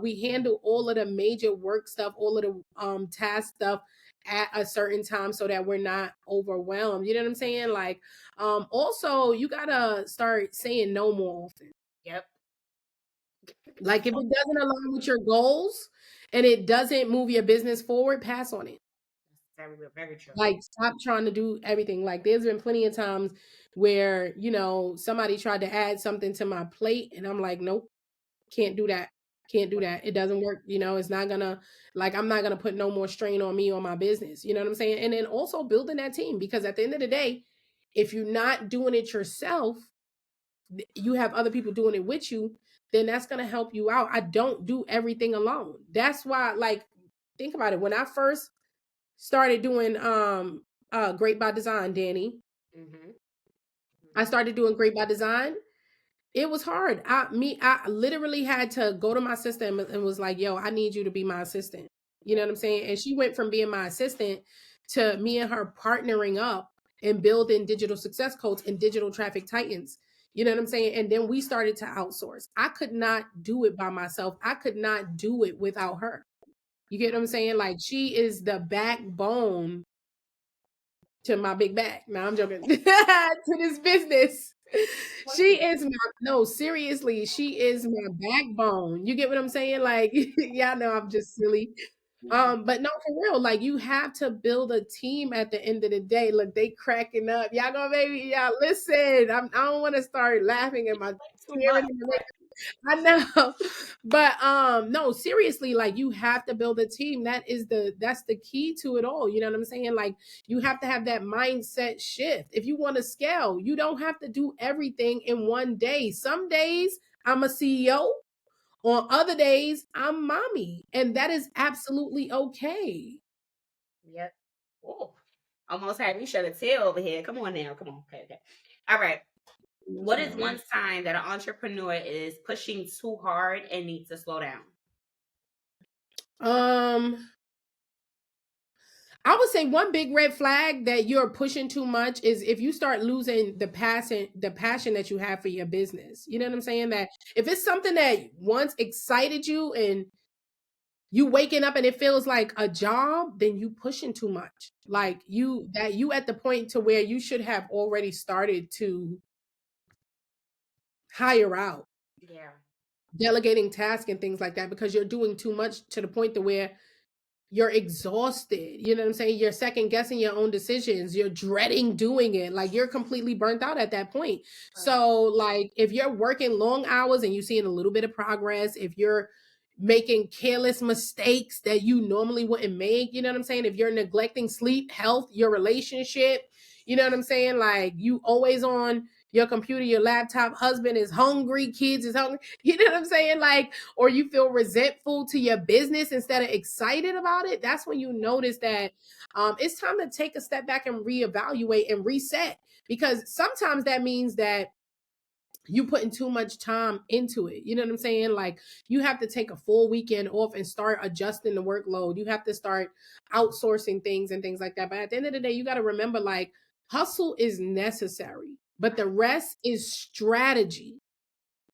We handle all of the major work stuff, all of the task stuff at a certain time so that we're not overwhelmed. You know what I'm saying? Like, also you gotta start saying no more often. Yep. Like if it doesn't align with your goals and it doesn't move your business forward, pass on it. Very, very true. Like stop trying to do everything. Like there's been plenty of times where, somebody tried to add something to my plate and I'm like, nope, can't do that. Can't do that. It doesn't work. It's not gonna, like, I'm not gonna put no more strain on me or my business. You know what I'm saying? And then also building that team, because at the end of the day, if you're not doing it yourself, you have other people doing it with you, then that's going to help you out. I don't do everything alone. That's why, like, think about it. When I first started doing Great by Design, Dannii, Mm-hmm. I Mm-hmm. started doing Great by Design. It was hard. I literally had to go to my sister and was like, yo, I need you to be my assistant. You know Yep. what I'm saying? And she went from being my assistant to me and her partnering up and building digital success coach and digital traffic titans. You know what I'm saying? And then we started to outsource. I could not do it by myself. I could not do it without her. You get what I'm saying? Like she is the backbone to my big bag. No, I'm joking. To this business. She is my, no, seriously, she is my backbone. You get what I'm saying? Like, yeah, no, I'm just silly. But no, for real, like you have to build a team at the end of the day. Look, they cracking up. Y'all gonna maybe y'all listen. I don't want to start laughing at my Too much. tearing in the I know. But no, seriously, like you have to build a team. That's the key to it all. You know what I'm saying? Like you have to have that mindset shift. If you want to scale, you don't have to do everything in one day. Some days I'm a CEO, on other days I'm mommy, and that is absolutely okay. Yep. Oh, almost had me shut a tail over here. Come on now. Come on. Okay. Okay. All right. What is one sign that an entrepreneur is pushing too hard and needs to slow down? Um I would say one big red flag that you're pushing too much is if you start losing the passion that you have for your business. You know what I'm saying? That if it's something that once excited you and you waking up and it feels like a job, then you pushing too much. Mm, Like you at the point to where you should have already started to hire out, yeah. delegating tasks and things like that, because you're doing too much to the point to where you're exhausted. You know what I'm saying? You're second guessing your own decisions. You're dreading doing it. Like you're completely burnt out at that point. Right. So, like, if you're working long hours and you're seeing a little bit of progress, if you're making careless mistakes that you normally wouldn't make, you know what I'm saying? If you're neglecting sleep, health, your relationship, you know what I'm saying? Like, you always on your computer, your laptop, husband is hungry, kids is hungry. You know what I'm saying? Like, or you feel resentful to your business instead of excited about it, that's when you notice that it's time to take a step back and reevaluate and reset. Because sometimes that means that you putting too much time into it. You know what I'm saying? Like you have to take a full weekend off and start adjusting the workload. You have to start outsourcing things and things like that. But at the end of the day, you got to remember, like, hustle is necessary, but the rest is strategy.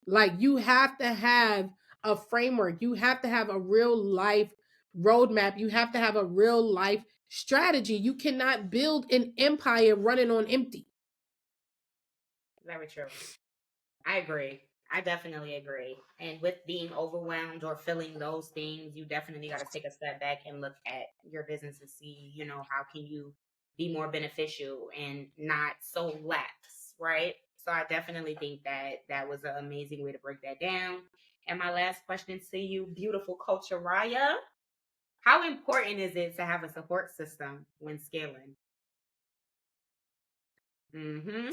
Like you have to have a framework. You have to have a real life roadmap. You have to have a real life strategy. You cannot build an empire running on empty. Very true. I agree. I definitely agree. And with being overwhelmed or feeling those things, you definitely got to take a step back and look at your business and see, how can you be more beneficial and not so lax, right? So I definitely think that that was an amazing way to break that down. And my last question to you, beautiful coach Aariah, how important is it to have a support system when scaling? Mm-hmm.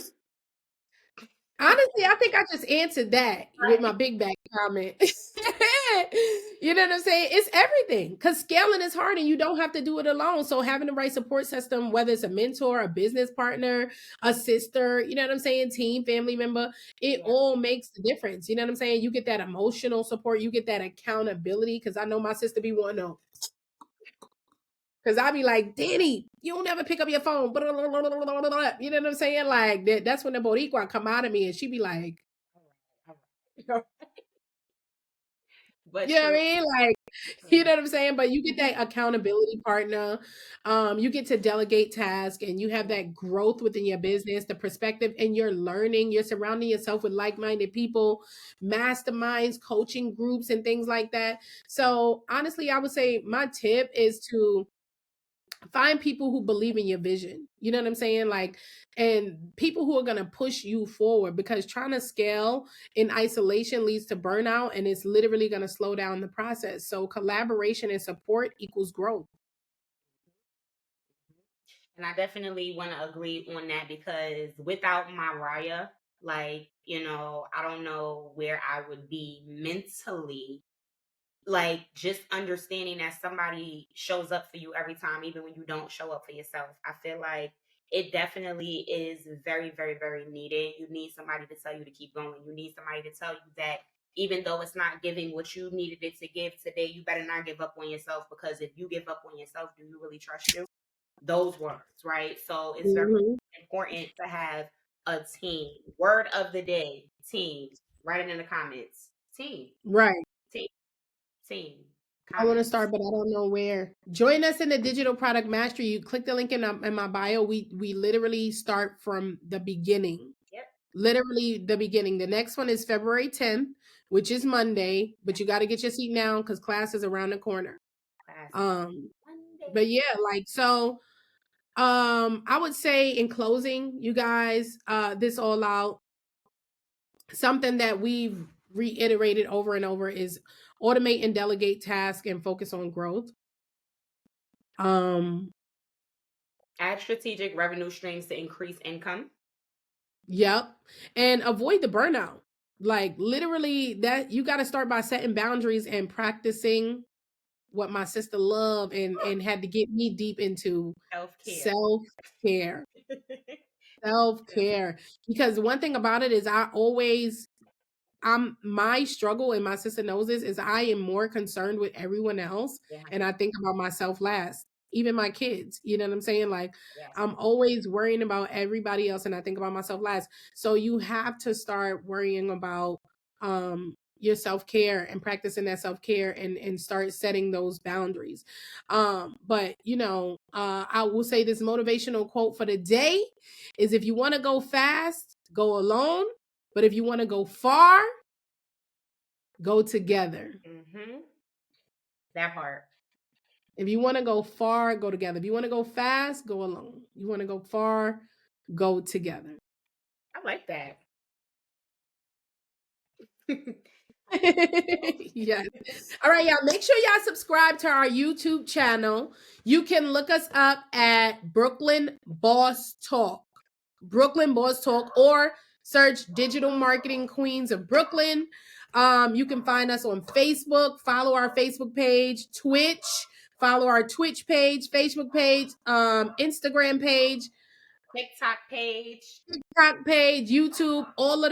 Honestly, I think I just answered that with my big back comment. You know what I'm saying? It's everything because scaling is hard and you don't have to do it alone. So having the right support system, whether it's a mentor, a business partner, a sister, you know what I'm saying, team, family member, it Yeah. all makes the difference. You know what I'm saying? You get that emotional support, you get that accountability. Because I know my sister be wanting to Cause I be like, Dannii, you don't ever pick up your phone. You know what I'm saying? Like that's when the Boricua come out of me and she be like, All right. But you know what I true. mean? Like, you True. know what I'm saying? But you get that accountability partner. You get to delegate tasks and you have Yeah. that growth within your business, the perspective, and you're learning. You're surrounding yourself with like-minded people, masterminds, coaching groups, and things like that. So honestly, I would say my tip is to find people who believe in your vision. You know what I'm saying? Like, and people who are going to push you forward, because trying to scale in isolation leads to burnout and it's literally going to slow down the process. So collaboration and support equals growth. And I definitely want to agree on that because without my Raya, like, I don't know where I would be mentally. Like, just understanding that somebody shows up for you every time, even when you don't show up for yourself. I feel like it definitely is very, very, very needed. You need somebody to tell you to keep going. You need somebody to tell you that even though it's not giving what you needed it to give today, you better not give up on yourself, because if you give up on yourself, do you really trust you? Those words, right? So it's very Mhm. important to have a team. Word of the day, team. Write it in the comments. Team, Right. team, team. I want to Comments. start, but I don't know where. Join us in the digital product mastery. You click the link in my bio. We literally start from the beginning. Yep. Literally the beginning. The next one is February 10th, which is Monday, but you got to get your seat now because class is around the corner. Classic. Um, Monday. but yeah, like so I would say in closing, you guys, this all out, something that we've reiterated over and over is automate and delegate tasks and focus on growth. Um, Add strategic revenue streams to increase income. yep. And avoid the burnout. Like literally that you got to start by setting boundaries and practicing what my sister loved and had to get me deep into Self care. self-care. Self-care. Because one thing about it is I'm my struggle, and my sister knows this, is I am more concerned with everyone else Yeah. and I think about myself last. Even my kids, you know what I'm saying? Like Yes. I'm always worrying about everybody else and I think about myself last. So you have to start worrying about your self-care and practicing that self-care and start setting those boundaries. But I will say this motivational quote for the day is, if you want to go fast, go alone. But if you want to go far, go together. Mm-hmm. That part. If you want to go far, go together. If you want to go fast, go alone. You want to go far, go together. I like that. Yes. All right, y'all. Make sure y'all subscribe to our YouTube channel. You can look us up at Brooklyn Boss Talk. Brooklyn Boss Talk, or search Digital Marketing Queens of Brooklyn. You can find us on Facebook, follow our Facebook page, Twitch, follow our Twitch page, Facebook page, Instagram page, TikTok page. TikTok page, YouTube, all of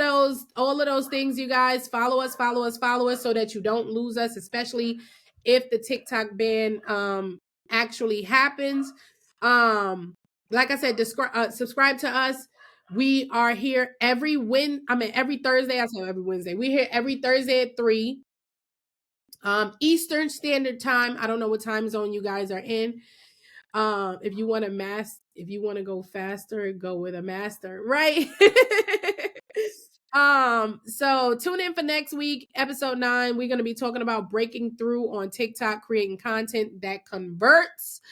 those things, you guys. Follow us so that you don't lose us, especially if the TikTok ban actually happens. Um, like I said, subscribe to us. We are here every Thursday. I say every Wednesday. We're here every Thursday at 3 Eastern Standard Time. I don't know what time zone you guys are in. If you want to go faster, go with a master, right? So tune in for next week, episode 9. We're going to be talking about breaking through on TikTok, creating content that converts.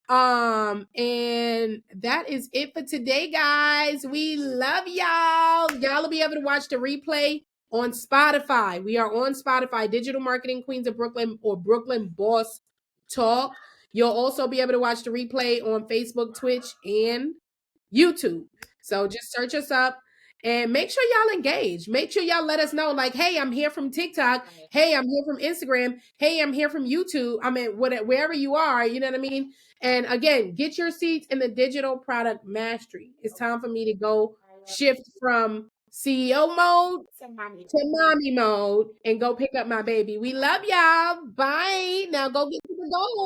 And that is it for today, guys. We love y'all. Y'all will be able to watch the replay on Spotify. We are on Spotify, Digital Marketing Queens of Brooklyn, or Brooklyn Boss Talk. You'll also be able to watch the replay on Facebook, Twitch, and YouTube. So just search us up and make sure y'all engage. Make sure y'all let us know, like, hey, I'm here from TikTok. Right. Hey, I'm here from Instagram. Hey, I'm here from YouTube. I mean, wherever you are, you know what I mean? And again, get your seats in the digital product mastery. It's time for me to go shift from CEO mode So, mommy. to mommy mode and go pick up my baby. We love y'all. Bye. Now go get to the goal.